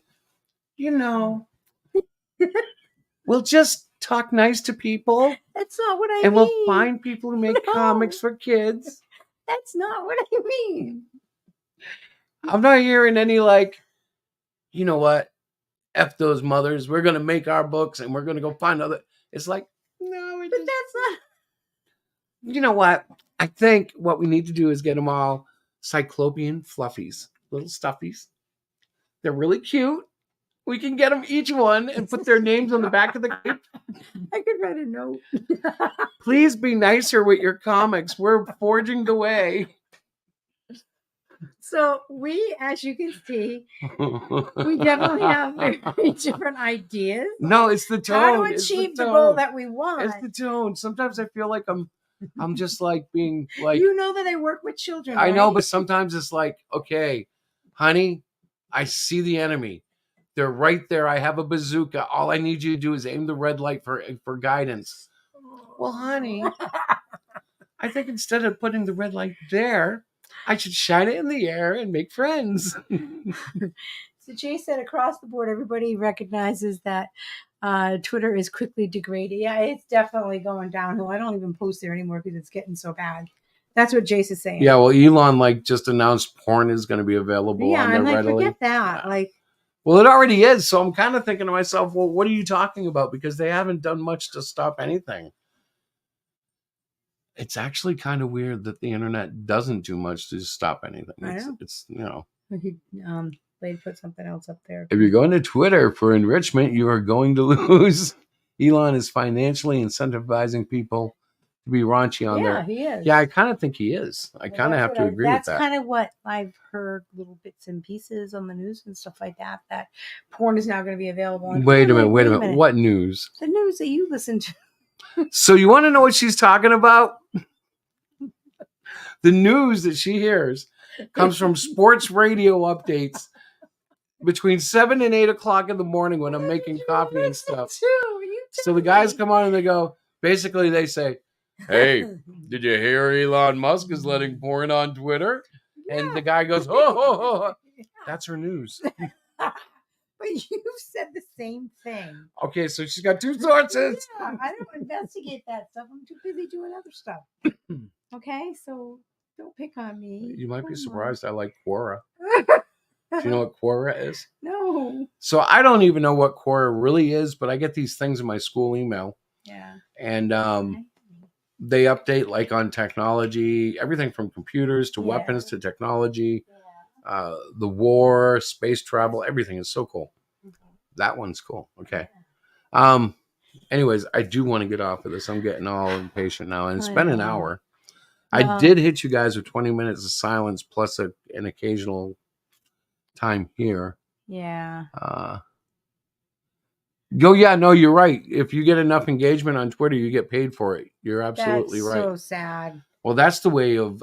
we'll just talk nice to people. That's not what I mean. And we'll find people who make comics for kids. That's not what I mean. I'm not hearing any you know what? F those mothers. We're going to make our books and we're going to go find other. It's no, But that's not. You know what? I think what we need to do is get them all cyclopean fluffies, little stuffies. They're really cute. We can get them each one and put their names on the back of the cape. I could write a note. Please be nicer with your comics. We're forging the way. So we, as you can see, we definitely have very different ideas. No, it's the tone. How to It's the achieve the tone. goal that we want. It's the tone. Sometimes I feel like I'm just like being like, you know that I work with children. I know, right? but sometimes it's like, okay, honey, I see the enemy. They're right there. I have a bazooka. All I need you to do is aim the red light for guidance. Well, honey, I think instead of putting the red light there, I should shine it in the air and make friends. So Jay said across the board, everybody recognizes that Twitter is quickly degrading. Yeah, it's definitely going downhill. I don't even post there anymore because it's getting so bad. That's what Jace is saying. Yeah, well, Elon just announced porn is going to be available Yeah, on there I'm like, readily. forget that. Yeah. Like, well, it already is. So I'm kind of thinking to myself, well, what are you talking about? Because they haven't done much to stop anything. It's actually kind of weird that the internet doesn't do much to stop anything. It's Blade put something else up there. If you're going to Twitter for enrichment, you are going to lose. Elon is financially incentivizing people to be raunchy on there. Yeah, he is. Yeah, I kind of think he is. I kind of have to agree with that. That's kind of what I've heard, little bits and pieces on the news and stuff like that, that porn is now going to be available. Wait a minute. What news? The news that you listen to. So you want to know what she's talking about? The news that she hears comes from sports radio updates between 7 and 8 o'clock in the morning when I'm making coffee and stuff. So the guys come on and they go, basically they say, hey, did you hear Elon Musk is letting porn on Twitter? Yeah. And the guy goes, oh. Yeah. That's her news. But you said the same thing. Okay, so she's got two sources. Yeah, I don't investigate that stuff. I'm too busy doing other stuff. Okay, so don't pick on me. You might be surprised I like Quora. Do you know what Quora is? No. So I don't even know what Quora really is, but I get these things in my school email. Yeah. And they update like on technology, everything from computers to weapons to technology. The war, space travel, everything is so cool. That one's cool. Okay. Anyways, I do want to get off of this. I'm getting all impatient now, and it's been an hour. I did hit you guys with 20 minutes of silence plus an occasional time here. Yeah. Yeah, no, you're right. If you get enough engagement on Twitter, you get paid for it. You're absolutely right. So sad. Well, that's the way of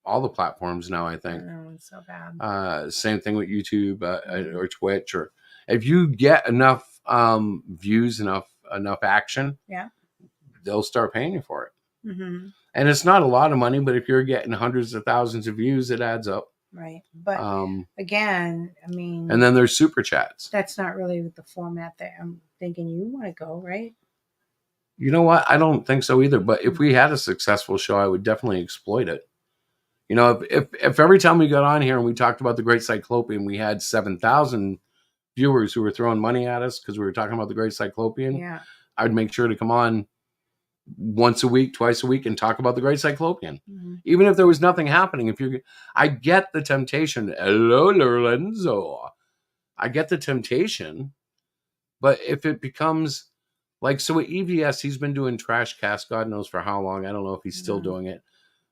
all the platforms now, I think. I know, it's so bad. Same thing with YouTube or Twitch, or if you get enough views, enough action, they'll start paying you for it. Mm-hmm. And it's not a lot of money, but if you're getting hundreds of thousands of views, it adds up. Right. But again, I mean, and then there's super chats. That's not really the format that I'm thinking you want to go, right? You know what? I don't think so either. But if we had a successful show, I would definitely exploit it. You know, if every time we got on here and we talked about the Great Cyclopean, we had 7,000 viewers who were throwing money at us because we were talking about the Great Cyclopean, I'd make sure to come on once a week, twice a week, and talk about the Great Cyclopean. Mm-hmm. Even if there was nothing happening. I get the temptation. Hello, Lorenzo. I get the temptation. But if it becomes like, so at EVS, he's been doing trash cast, God knows for how long. I don't know if he's still doing it.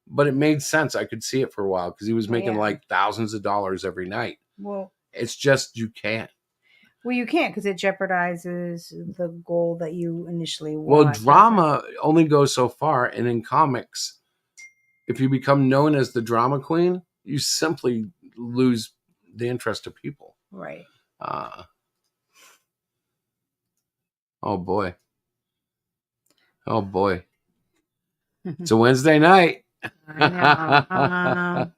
But it made sense. I could see it for a while because he was making like thousands of dollars every night. Well, it's just you can't. Well, you can't because it jeopardizes the goal that you initially want. Well, drama only goes so far. And in comics, if you become known as the drama queen, you simply lose the interest of people. Right. Oh, boy. Oh, boy. It's a Wednesday night. I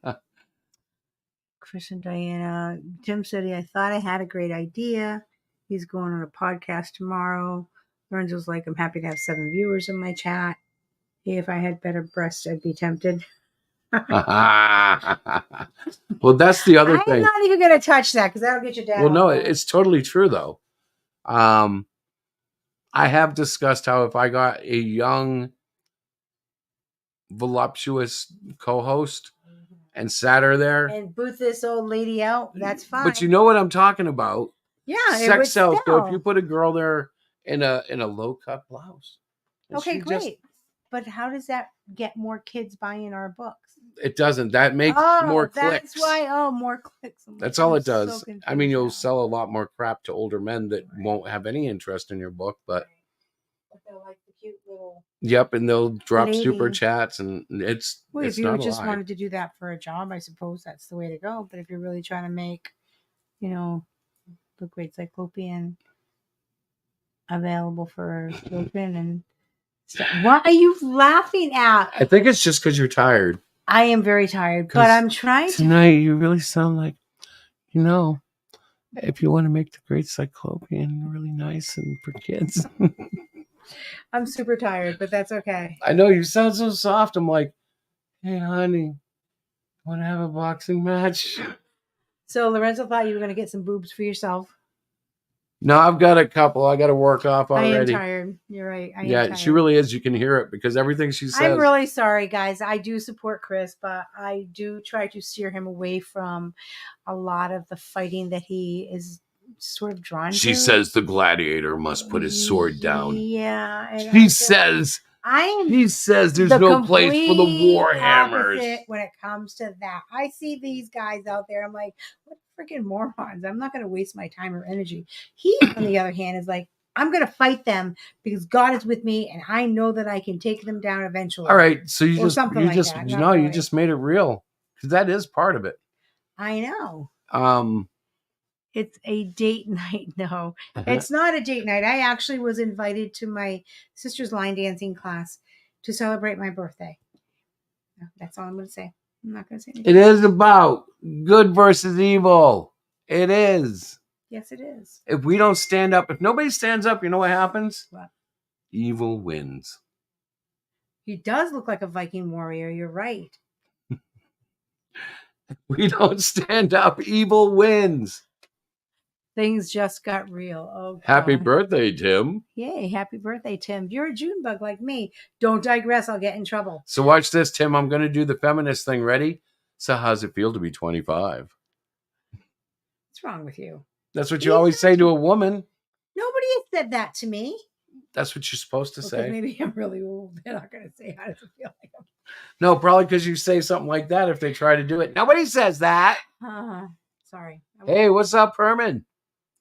know. Chris and Diana. Jim said, I thought I had a great idea. He's going on a podcast tomorrow. Lorenzo's like, I'm happy to have 7 viewers in my chat. Hey, if I had better breasts, I'd be tempted. Well, that's the other thing. I'm not even going to touch that because that'll get you down. Well, no, it's totally true, though. I have discussed how if I got a young, voluptuous co-host and sat her there, And boot this old lady out. That's fine. but you know what I'm talking about. yeah, it would Sex sells. So if sell. you put a girl there in a low cut blouse, and Okay, she great. just- But how does that get more kids buying our books? it doesn't. That makes more clicks. That's why. Oh, more clicks. I'm That's like, all I'm it does. so confused I mean, you'll now. sell a lot more crap to older men that Right. won't have any interest in your book, but But they'll like the cute little. yep, and they'll drop super Lady. chats, and it's Well, it's if you not a just lie. wanted to do that for a job, I suppose that's the way to go. But if you're really trying to make, the Great Cyclopean available for children and stuff. What are you laughing at? I think it's just because you're tired. I am very tired, 'Cause but I'm trying to. Tonight, you really sound like, if you want to make the Great Cyclopean really nice and for kids. I'm super tired, but that's okay. I know you sound so soft. I'm like, hey, honey, want to have a boxing match? So Lorenzo thought you were going to get some boobs for yourself. No, I've got a couple. I got to work off I am already. tired. You're right. I am Yeah, tired. she really is. You can hear it because everything she says. I'm really sorry, guys. I do support Chris, but I do try to steer him away from a lot of the fighting that he is sort of drawn to. She says the gladiator must put his sword down. Yeah. and He I says am he says there's the no place for the complete warhammers. opposite when it comes to that. I see these guys out there. I'm like, what freaking morons. I'm not going to waste my time or energy. He, on the other hand, is like, I'm going to fight them because God is with me and I know that I can take them down eventually. All right, so you Or just something you like just that, you not know you really. just made it real because that is part of it. I know. It's a date night. No, it's not a date night. I actually was invited to my sister's line dancing class to celebrate my birthday. No, that's all I'm going to say. I'm not going to say anything. It is about good versus evil. It is. Yes, it is. If we don't stand up, if nobody stands up, you know what happens? What? Evil wins. He does look like a Viking warrior. You're right. We don't stand up, evil wins. Things just got real. Oh, Happy God. birthday, Tim. Yay. Happy birthday, Tim. You're a June bug like me. Don't digress. I'll get in trouble. So watch this, Tim. I'm going to do the feminist thing. Ready? So how's it feel to be 25? What's wrong with you? That's what you always say to a woman. Nobody has said that to me. That's what you're supposed to Because say. maybe I'm really old. They're not going to say how does it feel like I'm. No, probably because you say something like that if they try to do it. Nobody says that. Sorry. Hey, what's up, Herman?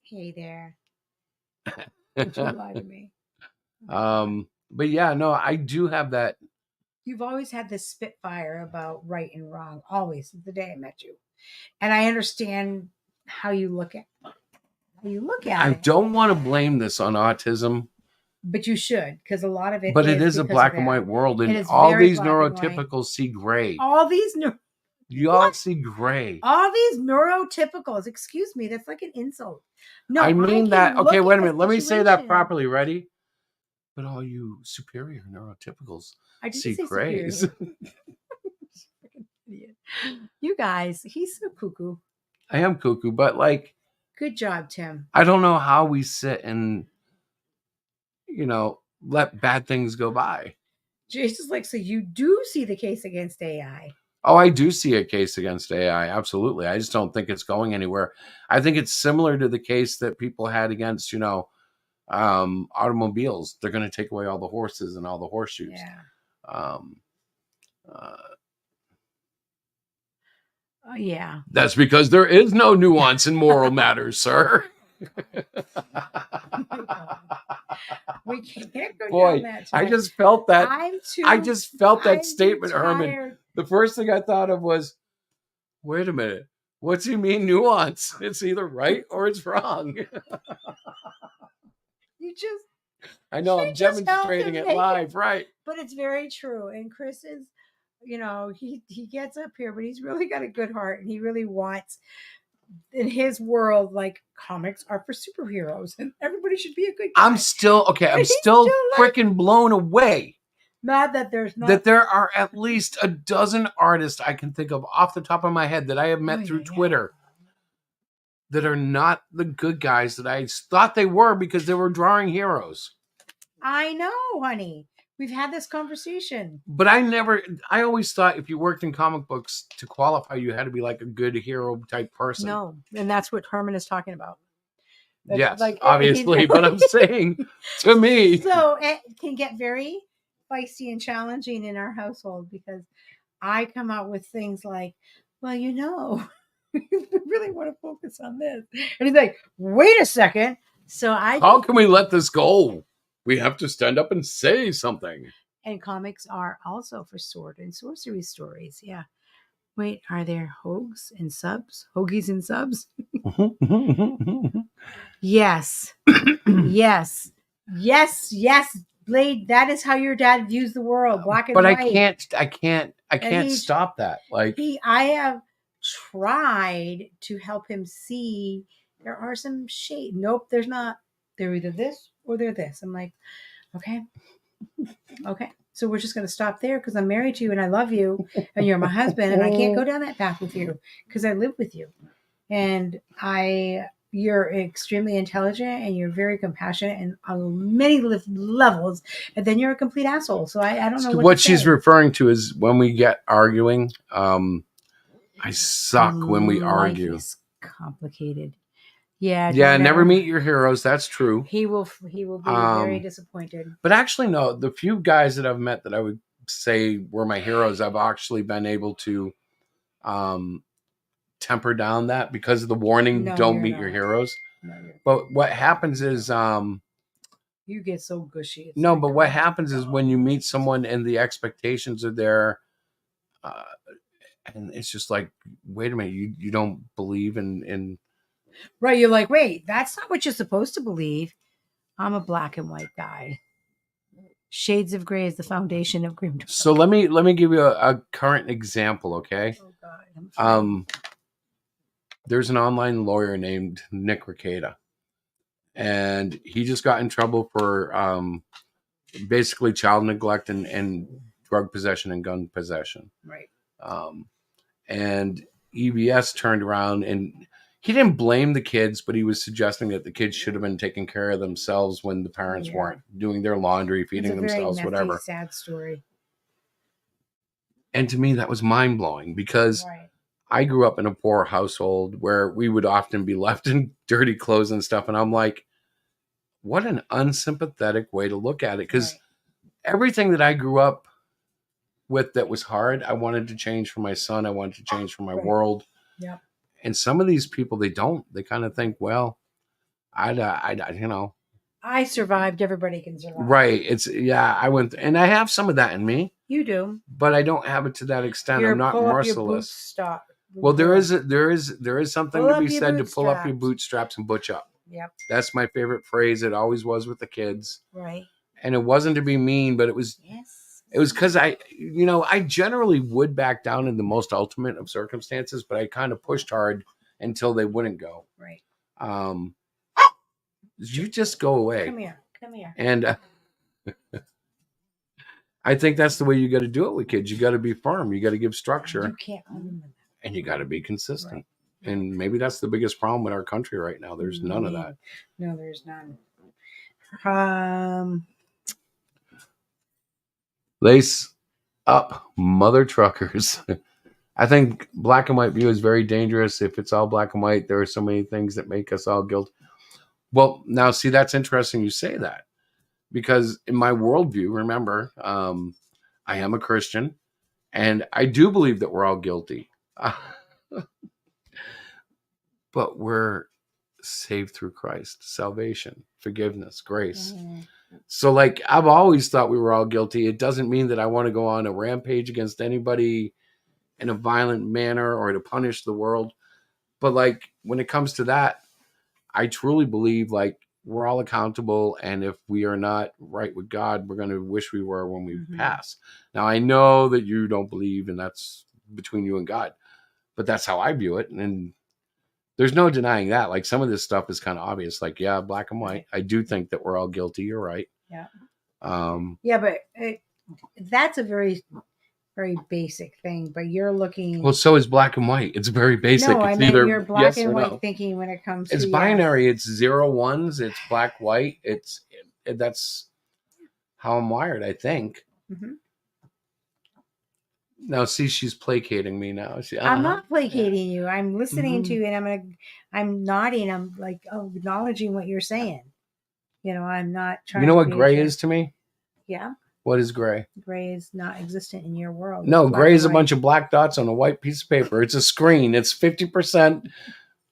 Hey there. Don't you lie to me. But yeah, no, I do have that. You've always had this spitfire about right and wrong. Always, since the day I met you. And I understand how you look at I it. don't want to blame this on autism, But you should, because a lot of it but it is a because black of and that. white world, It and is all very these black and white. neurotypicals see gray. All these You all see gray. All these neurotypicals. Excuse me, that's like an insult. No, I mean can that. look Okay, at wait a the minute. Let me say that situation. properly. Ready? But all you superior neurotypicals I didn't see say grays. superior. Idiot. You guys, he's so cuckoo. I am cuckoo, but like, Good job, Tim. I don't know how we sit and, let bad things go by. Jason's like, so you do see the case against AI. Oh, I do see a case against AI. Absolutely. I just don't think it's going anywhere. I think it's similar to the case that people had against, automobiles. They're going to take away all the horses and all the horseshoes. Yeah. Yeah. That's because there is no nuance in moral matters, sir. We can't go Boy, down that. I just felt that. I'm Statement, tired. Herman. The first thing I thought of was, wait a minute. What's he mean nuance? It's either right or it's wrong. You just. I know You I'm just demonstrating have it to make live, right? But it's very true. And Chris is, he gets up here, but he's really got a good heart and he really wants in his world, like comics are for superheroes and everybody should be a good guy. I'm still He's still like, freaking blown away not that there's not that there are at least a dozen artists I can think of off the top of my head that I have met Oh, through yeah. Twitter that are not the good guys that I thought they were because they were drawing heroes. I know, honey. We've had this conversation. But I always thought if you worked in comic books, to qualify, you had to be like a good hero type person. No, and that's what Herman is talking about. That's Yes, like, obviously, but I'm saying, to me. So it can get very feisty and challenging in our household because I come out with things like, well, you know, I really want to focus on this. And he's like, wait a second. So How can we let this go? We have to stand up and say something. And comics are also for sword and sorcery stories. Yeah. Wait, are there hoagies and subs? Hoagies and subs? Yes. Yes. Yes. Yes. Blade, that is how your dad views the world. Black and But white. I can't stop that. Like, I have tried to help him see there are some shade. Nope, there's not. They're either this or they're this. I'm like, okay. Okay. So we're just going to stop there because I'm married to you and I love you and you're my husband and I can't go down that path with you because I live with you. And you're extremely intelligent and you're very compassionate and on many levels. And then you're a complete asshole. So I don't know what she's referring to is when we get arguing. I suck when we argue. It's complicated. Yeah. Yeah. Never meet your heroes. That's true. He will be very disappointed. But actually, no, the few guys that I've met that I would say were my heroes, I've actually been able to temper down that because of the warning, don't meet your heroes. No, but what happens is you get so gushy. No, but what happens is when you meet someone and the expectations are there, and it's just like, wait a minute, you don't believe in right, you're like, wait, that's not what you're supposed to believe. I'm a black and white guy. Shades of gray is the foundation of grim. So let me give you a current example, okay? Oh God. There's an online lawyer named Nick Ricada, and he just got in trouble for basically child neglect and drug possession and gun possession. Right. And EBS turned around and he didn't blame the kids, but he was suggesting that the kids should have been taking care of themselves when the parents weren't doing their laundry, feeding themselves, whatever. Sad story. And to me, that was mind blowing because I grew up in a poor household where we would often be left in dirty clothes and stuff. And I'm like, what an unsympathetic way to look at it. Because everything that I grew up with that was hard, I wanted to change for my son. I wanted to change for my world. Yeah. And some of these people, they don't. They kind of think, well, I survived. Everybody can survive. Right. I went, and I have some of that in me. You do. But I don't have it to that extent. I'm not merciless. Well, there is something to be said to pull up your bootstraps and butch up. Yep. That's my favorite phrase. It always was with the kids. Right. And it wasn't to be mean, but it was. Yes. It was because I generally would back down in the most ultimate of circumstances, but I kind of pushed hard until they wouldn't go. Right. You just go away. Come here. And I think that's the way you got to do it with kids. You got to be firm. You got to give structure. You can't remember that. And you got to be consistent. Right. And maybe that's the biggest problem in our country right now. There's none of that. No, there's none. Lace up, mother truckers. I think black and white view is very dangerous. If it's all black and white, there are so many things that make us all guilty. Well, now, see, that's interesting you say that. Because in my worldview, remember, I am a Christian. And I do believe that we're all guilty. But we're saved through Christ. Salvation, forgiveness, grace. Mm-hmm. So, like, I've always thought we were all guilty. It doesn't mean that I want to go on a rampage against anybody in a violent manner or to punish the world. But, like, when it comes to that, I truly believe, like, we're all accountable. And if we are not right with God, we're going to wish we were when we pass. Now, I know that you don't believe, and that's between you and God. But that's how I view it. And there's no denying that. Like, some of this stuff is kind of obvious. Like, yeah, black and white. I do think that we're all guilty. You're right. Yeah. But that's a very, very basic thing. But you're looking. Well, so is black and white. It's very basic. No, it's I mean you're black and white thinking when it comes to. It's binary. It's 0 1s. It's black, white. That's. how I'm wired, I think. Mhm. Now, see, she's placating me now. I'm not placating you. I'm listening Mhm. to you, and I'm nodding. I'm like acknowledging what you're saying. I'm not trying. You know to what be a gray jerk. is to me? Yeah, What is gray? gray is not existent in your world. No, It's black gray and is a white. bunch of black dots on a white piece of paper. It's a screen. It's 50%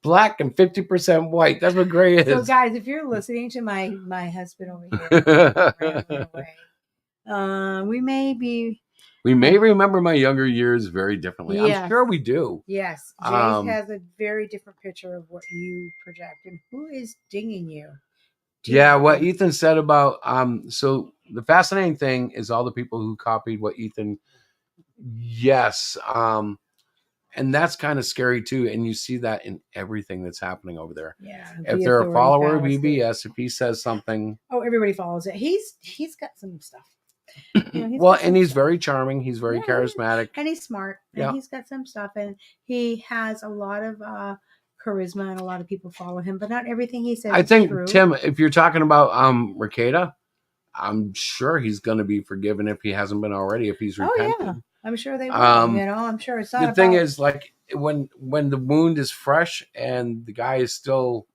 black and 50% white. That's what gray is. So, guys, if you're listening to my husband over here rambling away, we may be. We may remember my younger years very differently. I'm Yes. sure we do. Yes, Jay has a very different picture of what you project. And who is dinging you? Yeah, what Ethan said about so the fascinating thing is all the people who copied what Ethan. Yes. And that's kind of scary too. And you see that in everything that's happening over there. Yeah. If the they're a authority follower of fallacy. BBS, if he says something, Oh, everybody follows it. He's got some stuff. well, and he's very charming. He's very Yeah, charismatic. and he's smart. And Yeah. he's got some stuff, and he has a lot of charisma, and a lot of people follow him. But not everything he says I is think true. Tim, if you're talking about Ricada, I'm sure he's going to be forgiven if he hasn't been already. If he's repented. Oh yeah, I'm sure they will. I'm sure it's not. The thing is, like when the wound is fresh and the guy is still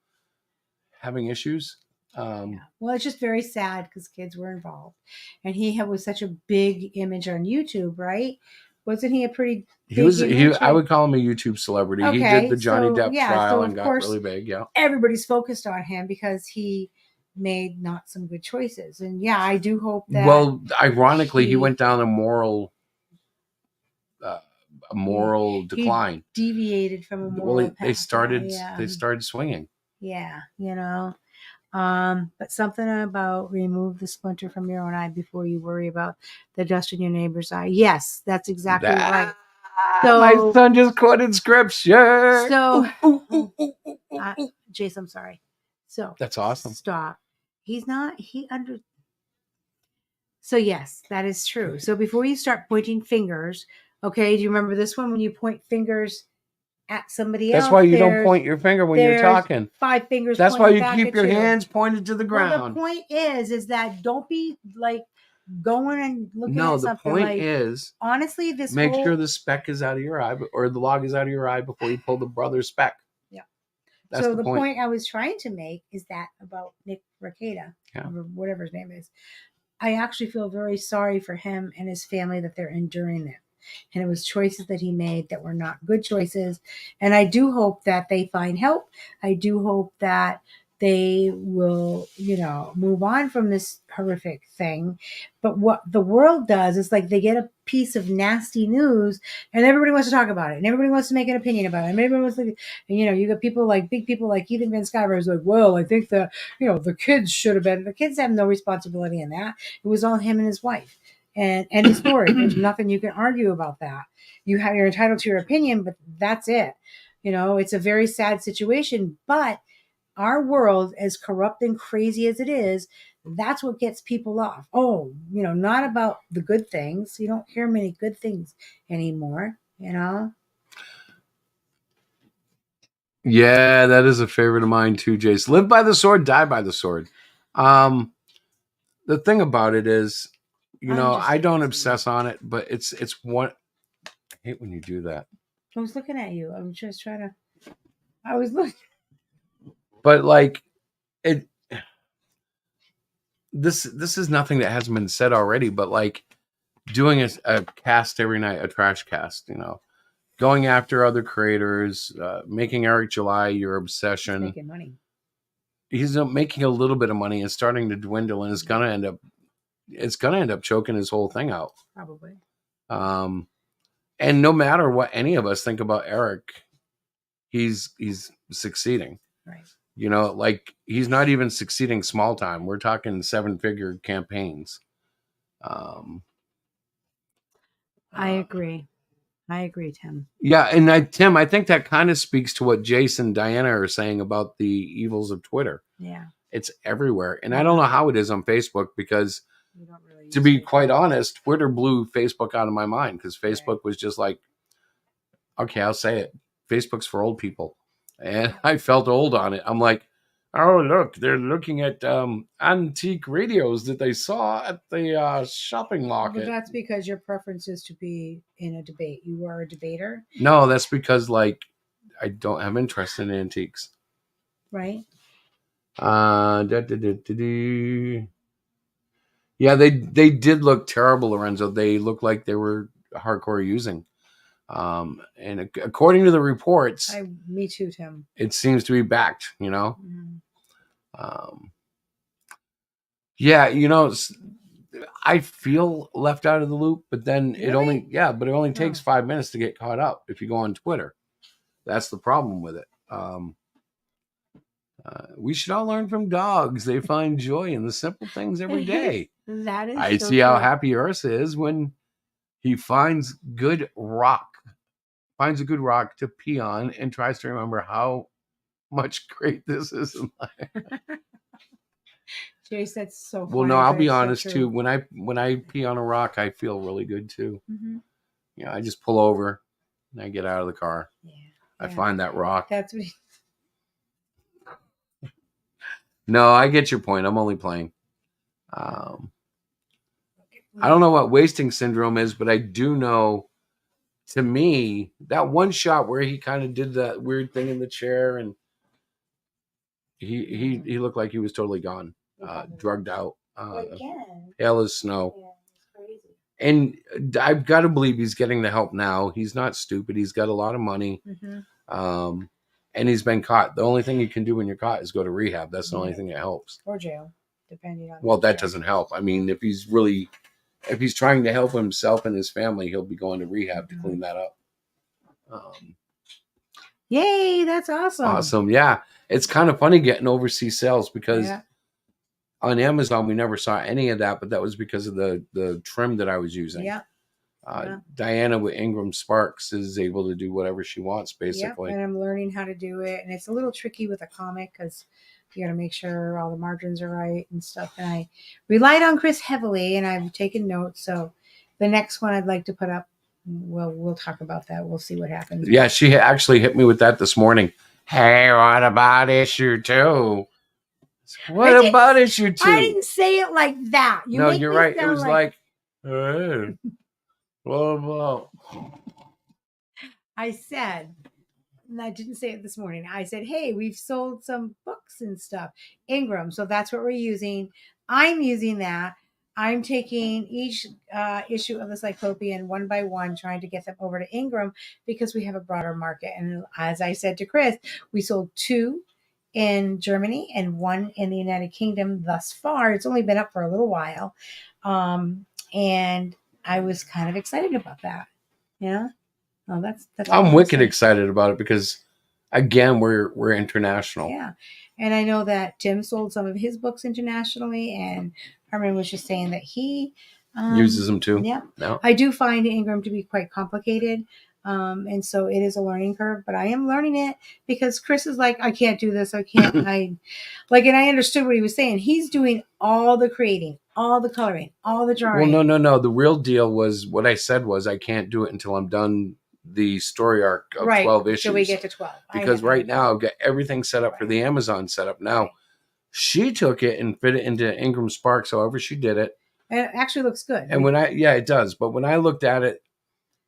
having issues. Yeah. Well, it's just very sad because kids were involved, and he was such a big image on YouTube, right? Wasn't he a pretty? He was. I would call him a YouTube celebrity. Okay, he did the Johnny Depp trial so and got really big. Yeah, everybody's focused on him because he made not some good choices, and yeah, I do hope that. Well, ironically, he went down a moral decline. He deviated from a moral path. They started swinging. Yeah, but something about remove the splinter from your own eye before you worry about the dust in your neighbor's eye. Yes, that's exactly right. So my son just quoted scripture. So, Jason, I'm sorry. So that's awesome. Stop. So yes, that is true. So before you start pointing fingers, okay, do you remember this one when you point fingers at somebody else? That's why you don't point your finger when you're talking. 5 fingers. That's why you keep your hands pointed to the ground. Well, the point is that don't be like going and looking at something. No, the point is, honestly, make sure the speck is out of your eye, or the log is out of your eye before you pull the brother's speck. Yeah. That's so the point I was trying to make is that about Nick Ricada, or whatever his name is. I actually feel very sorry for him and his family that they're enduring that. And it was choices that he made that were not good choices. And I do hope that they find help. I do hope that they will, move on from this horrific thing. But what the world does is like they get a piece of nasty news and everybody wants to talk about it and everybody wants to make an opinion about it. And everybody wants to, and you got big people like Ethan Van Sciver who's like, well, I think the kids should have been. The kids have no responsibility in that. It was all him and his wife. And his story. There's nothing you can argue about that. You're entitled to your opinion, but that's it. It's a very sad situation, but our world, as corrupt and crazy as it is, that's what gets people off. Oh, not about the good things. You don't hear many good things anymore, Yeah, that is a favorite of mine too, Jace. Live by the sword, die by the sword. The thing about it is, I don't obsess on it, but it's one. I hate when you do that. I was looking at you. I'm just trying to. I was looking. But like it. This is nothing that hasn't been said already, but like doing a cast every night, a trash cast, going after other creators, making Eric July your obsession. He's making money. He's making a little bit of money and starting to dwindle, and it's gonna end up choking his whole thing out. Probably. And no matter what any of us think about Eric, he's succeeding. Right. Like he's not even succeeding small time. We're talking 7-figure campaigns. I agree. Tim. Yeah, and Tim, I think that kind of speaks to what Jason and Diana are saying about the evils of Twitter. Yeah. It's everywhere. And I don't know how it is on Facebook because, to be quite honest, Twitter blew Facebook out of my mind because Facebook was just like, okay, I'll say it. Facebook's for old people. And I felt old on it. I'm like, Oh, look, they're looking at antique radios that they saw at the shopping But market. that's because your preference is to be in a debate. You are a debater, No, that's because like I don't have interest in antiques. right? Yeah, they did look terrible, Lorenzo. They looked like they were hardcore using. And according to the reports, Me too, Tim. it seems to be backed. Mhm. Yeah, I feel left out of the loop, but then it only takes 5 minutes to get caught up if you go on Twitter. That's the problem with it. We should all learn from dogs. They find joy in the simple things every day. That is I so see how true. happy Ursa is when he finds a good rock to pee on and tries to remember how much great this is in life. Jace, that's so funny. Well, no, I'll but be it's so honest true. too. When I pee on a rock, I feel really good too. Mhm. I just pull over and I get out of the car. Yeah. I find that rock. That's what. No, I get your point. I'm only playing. I don't know what wasting syndrome is, but I do know, to me, that one shot where he kind of did that weird thing in the chair and he looked like he was totally gone, drugged out, pale as snow. Yeah, it's crazy. And I've got to believe he's getting the help now. He's not stupid. He's got a lot of money. Mm-hmm. And he's been caught. The only thing you can do when you're caught is go to rehab. That's the only thing that helps. Or jail, depending on. Well, that doesn't help. I mean, if he's trying to help himself and his family, he'll be going to rehab to clean that up. Yay, that's awesome. Awesome. Yeah. It's kind of funny getting overseas sales because on Amazon, we never saw any of that, but that was because of the trim that I was using. Yeah. Diana with Ingram Sparks is able to do whatever she wants, basically. And I'm learning how to do it. And it's a little tricky with a comic because you got to make sure all the margins are right and stuff. And I relied on Chris heavily and I've taken notes. So the next one I'd like to put up, we'll talk about that. We'll see what happens. Yeah, she actually hit me with that this morning. Hey, what about issue 2? What about issue 2? I didn't say it like that. No, you're right. It was like hey, blah, blah. I said, and I didn't say it this morning. I said, hey, we've sold some books and stuff. Ingram. So that's what we're using. I'm using that. I'm taking each issue of the Cyclopean one by one, trying to get them over to Ingram because we have a broader market. And as I said to Chris, we sold 2 in Germany and 1 in the United Kingdom thus far. It's only been up for a little while. And I was kind of excited about that. Yeah. Oh, that's I'm wicked excited about it because, again, we're international. Yeah, and I know that Tim sold some of his books internationally, and Herman was just saying that he uses them too. Yeah, no. I do find Ingram to be quite complicated, and so it is a learning curve. But I am learning it because Chris is like, I can't do this. I can't. And I understood what he was saying. He's doing all the creating, all the coloring, all the drawing. Well, no. The real deal was what I said was I can't do it until I'm done the story arc of 12 issues. So we get to 12. Because right now I've got everything set up for the Amazon setup. Now, she took it and fit it into Ingram Sparks, however she did it. And it actually looks good. And it does. But when I looked at it,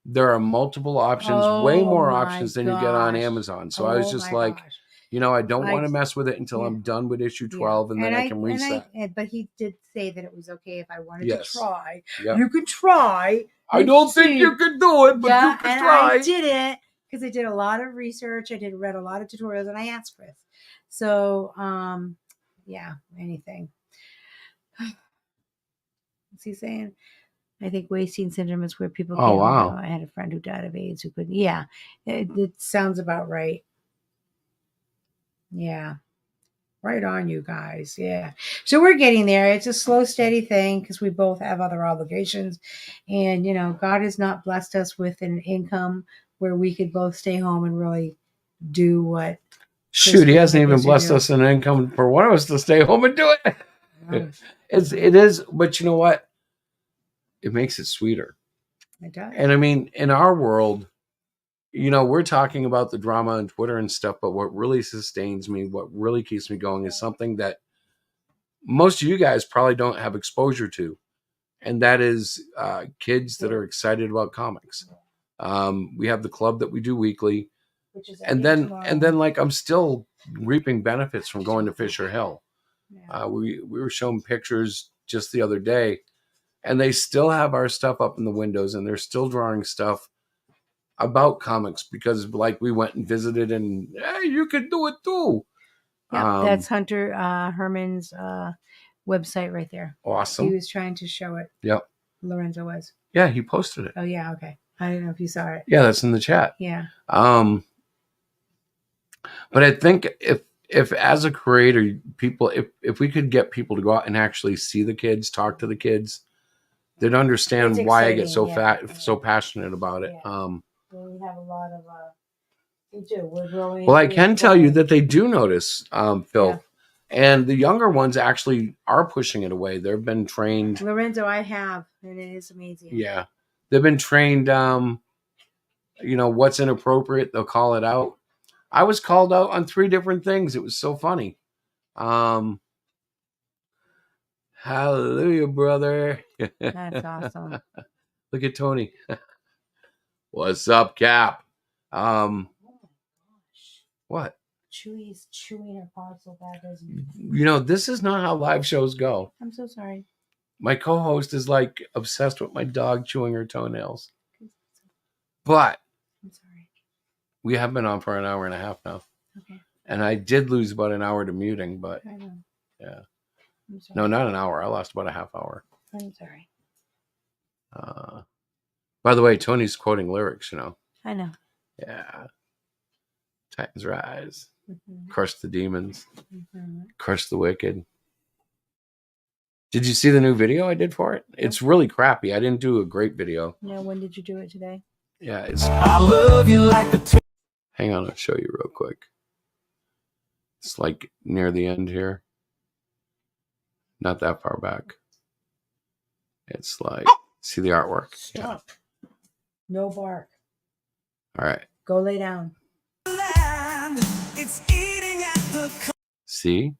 there are multiple options, way more options than you get on Amazon. So I was just like, I don't want to mess with it until I'm done with issue 12 and then I can reset. But he did say that it was okay if I wanted to try. Yep. You could try. I don't think you could do it, but you could try. I did it because I did a lot of research. I read a lot of tutorials and I asked Chris. So, anything. What's he saying? I think wasting syndrome is where people can't. Oh, wow. I had a friend who died of AIDS who couldn't. Yeah, it sounds about right. Yeah. Right on, you guys. Yeah. So we're getting there. It's a slow, steady thing because we both have other obligations. And, God has not blessed us with an income where we could both stay home and really do what. Shoot, he hasn't even blessed us an income for one of us to stay home and do it. It is, but you know what? It makes it sweeter. It does. And I mean, in our world, you know, we're talking about the drama on Twitter and stuff, but what really sustains me, what really keeps me going is something that most of you guys probably don't have exposure to. And that is kids that are excited about comics. We have the club that we do weekly. Which is And then like I'm still reaping benefits from going to Fisher Hill. Yeah. We were shown pictures just the other day, and they still have our stuff up in the windows, and they're still drawing stuff about comics because like we went and visited, and hey, you could do it too. Yeah, that's Hunter Herman's website right there. He Awesome. was trying to show it. Yep. Lorenzo was. Yeah, he posted it. Oh yeah, okay. I didn't know if you saw it. Yeah, that's in the chat. Yeah. But I think if as a creator, people, if we could get people to go out and actually see the kids, talk to the kids, they'd understand It's why I get exciting, so yeah. so passionate about it. Yeah. Well, we have a lot of. We do. We're growing. Well, I can tell you that they do notice, Phil, Yeah. and the younger ones actually are pushing it away. They've been trained. Lorenzo, I have, and it is amazing. Yeah, they've been trained. You know what's inappropriate, they'll call it out. I was called out on 3 different things. It was so funny. Hallelujah, brother. That's awesome. Look at Tony. What's up, Cap? What? Chewy's chewing her pod so bad. You know, this is not how live shows go. I'm so sorry. My co-host is like obsessed with my dog chewing her toenails. But I'm sorry. we have been on for an hour and a half now. Okay. And I did lose about an hour to muting, but I know. yeah. I'm sorry. No, not an hour. I lost about a half hour. I'm sorry. By the way, Tony's quoting lyrics, you know. I know. Yeah. Titans rise. Mm-hmm. Crush the demons. Mm-hmm. Crush the wicked. Did you see the new video I did for it? It's really crappy. I didn't do a great video. Yeah, when did you do it today? Yeah, it's. I love you like the Hang on, I'll show you real quick. It's like near the end here. Not that far back. It's like, see the artwork? Stop. Yeah. No bark. All right. Go lay down. It's eating at the See?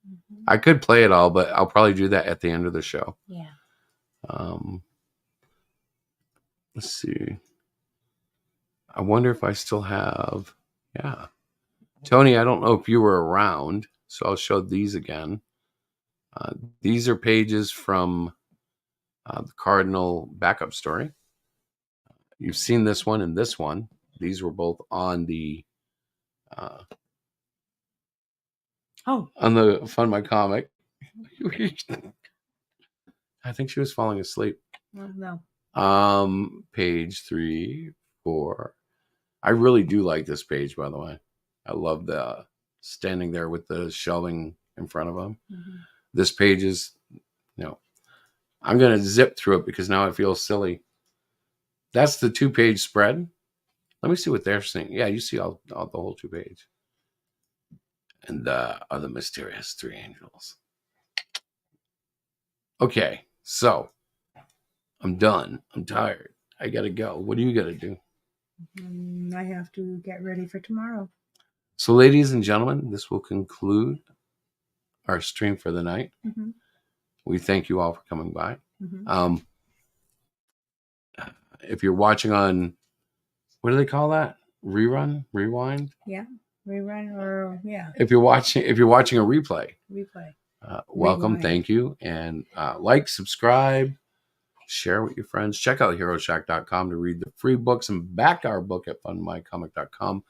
Mm-hmm. I could play it all, but I'll probably do that at the end of the show. Yeah. Let's see. I wonder if I still have. Yeah. Tony, I don't know if you were around, so I'll show these again. These are pages from the Cardinal backup story. You've seen this one and this one. These were both on the on the Fund My Comic. I think she was falling asleep. No. Page 3, 4. I really do like this page, by the way. I love the standing there with the shelving in front of him. Mm-hmm. This page is, you know, I'm going to zip through it because now I feel silly. That's the 2-page spread. Let me see what they're saying. Yeah, you see all the whole 2-page. And are the mysterious 3 angels. Okay, so I'm done. I'm tired. I got to go. What do you got to do? I have to get ready for tomorrow. So, ladies and gentlemen, this will conclude our stream for the night. Mm-hmm. We thank you all for coming by. Mm-hmm. If you're watching on, what do they call that? Rerun? Rewind? Yeah. Rerun or, yeah. If you're watching a replay. Welcome. Rewind. Thank you. And like, subscribe, share with your friends. Check out HeroShack.com to read the free books and back our book at fundmycomic.com.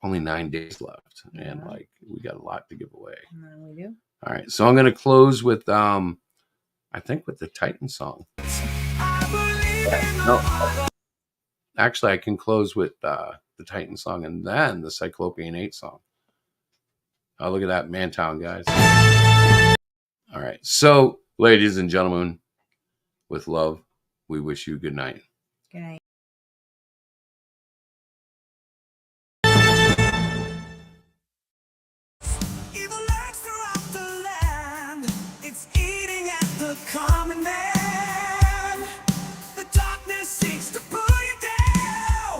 Only 9 days left. And like, we got a lot to give away. We do. All right. So I'm going to close with, I think with the Titan song. No. Actually, I can close with the Titan song and then the Cyclopean 8 song. Oh, look at that. Mantown, guys. All right. So, ladies and gentlemen, with love, we wish you good night. Good night. Common man, the darkness seeks to pull you down.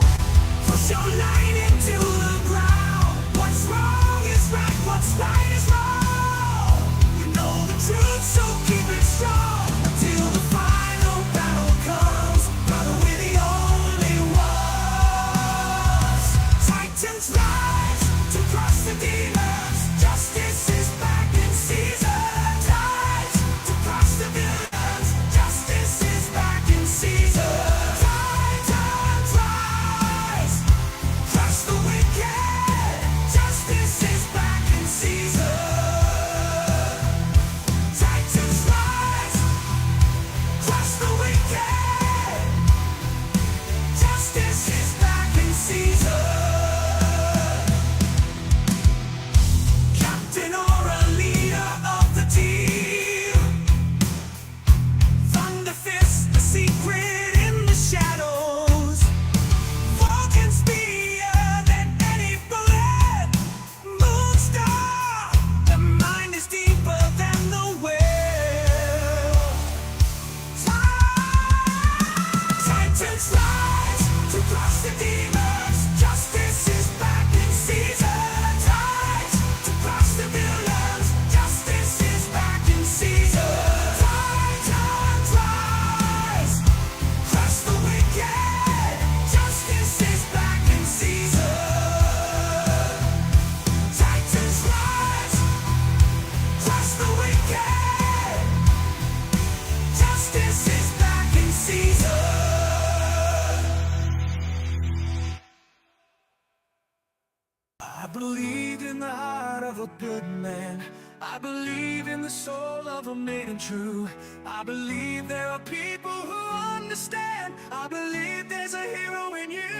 good man. I believe in the soul of a maiden true. I believe there are people who understand. I believe there's a hero in you.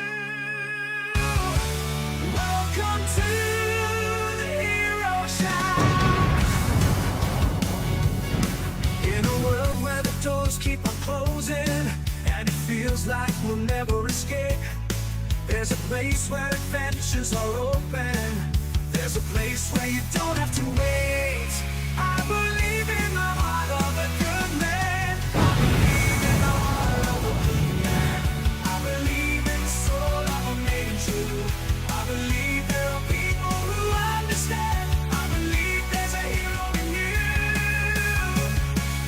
Welcome to the hero shine. In a world where the doors keep on closing and it feels like we'll never escape, there's a place where adventures are open. There's a place where you don't have to wait. I believe in the heart of a good man. I believe in the heart of a good man. I believe in the soul of a maiden true. I believe there are people who understand. I believe there's a hero in you.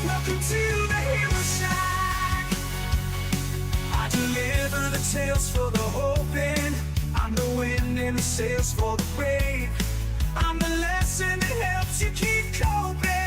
Welcome to the hero shack. I deliver the tales for the hoping. I'm the wind in the sails for the brave. I'm the lesson that helps you keep coping.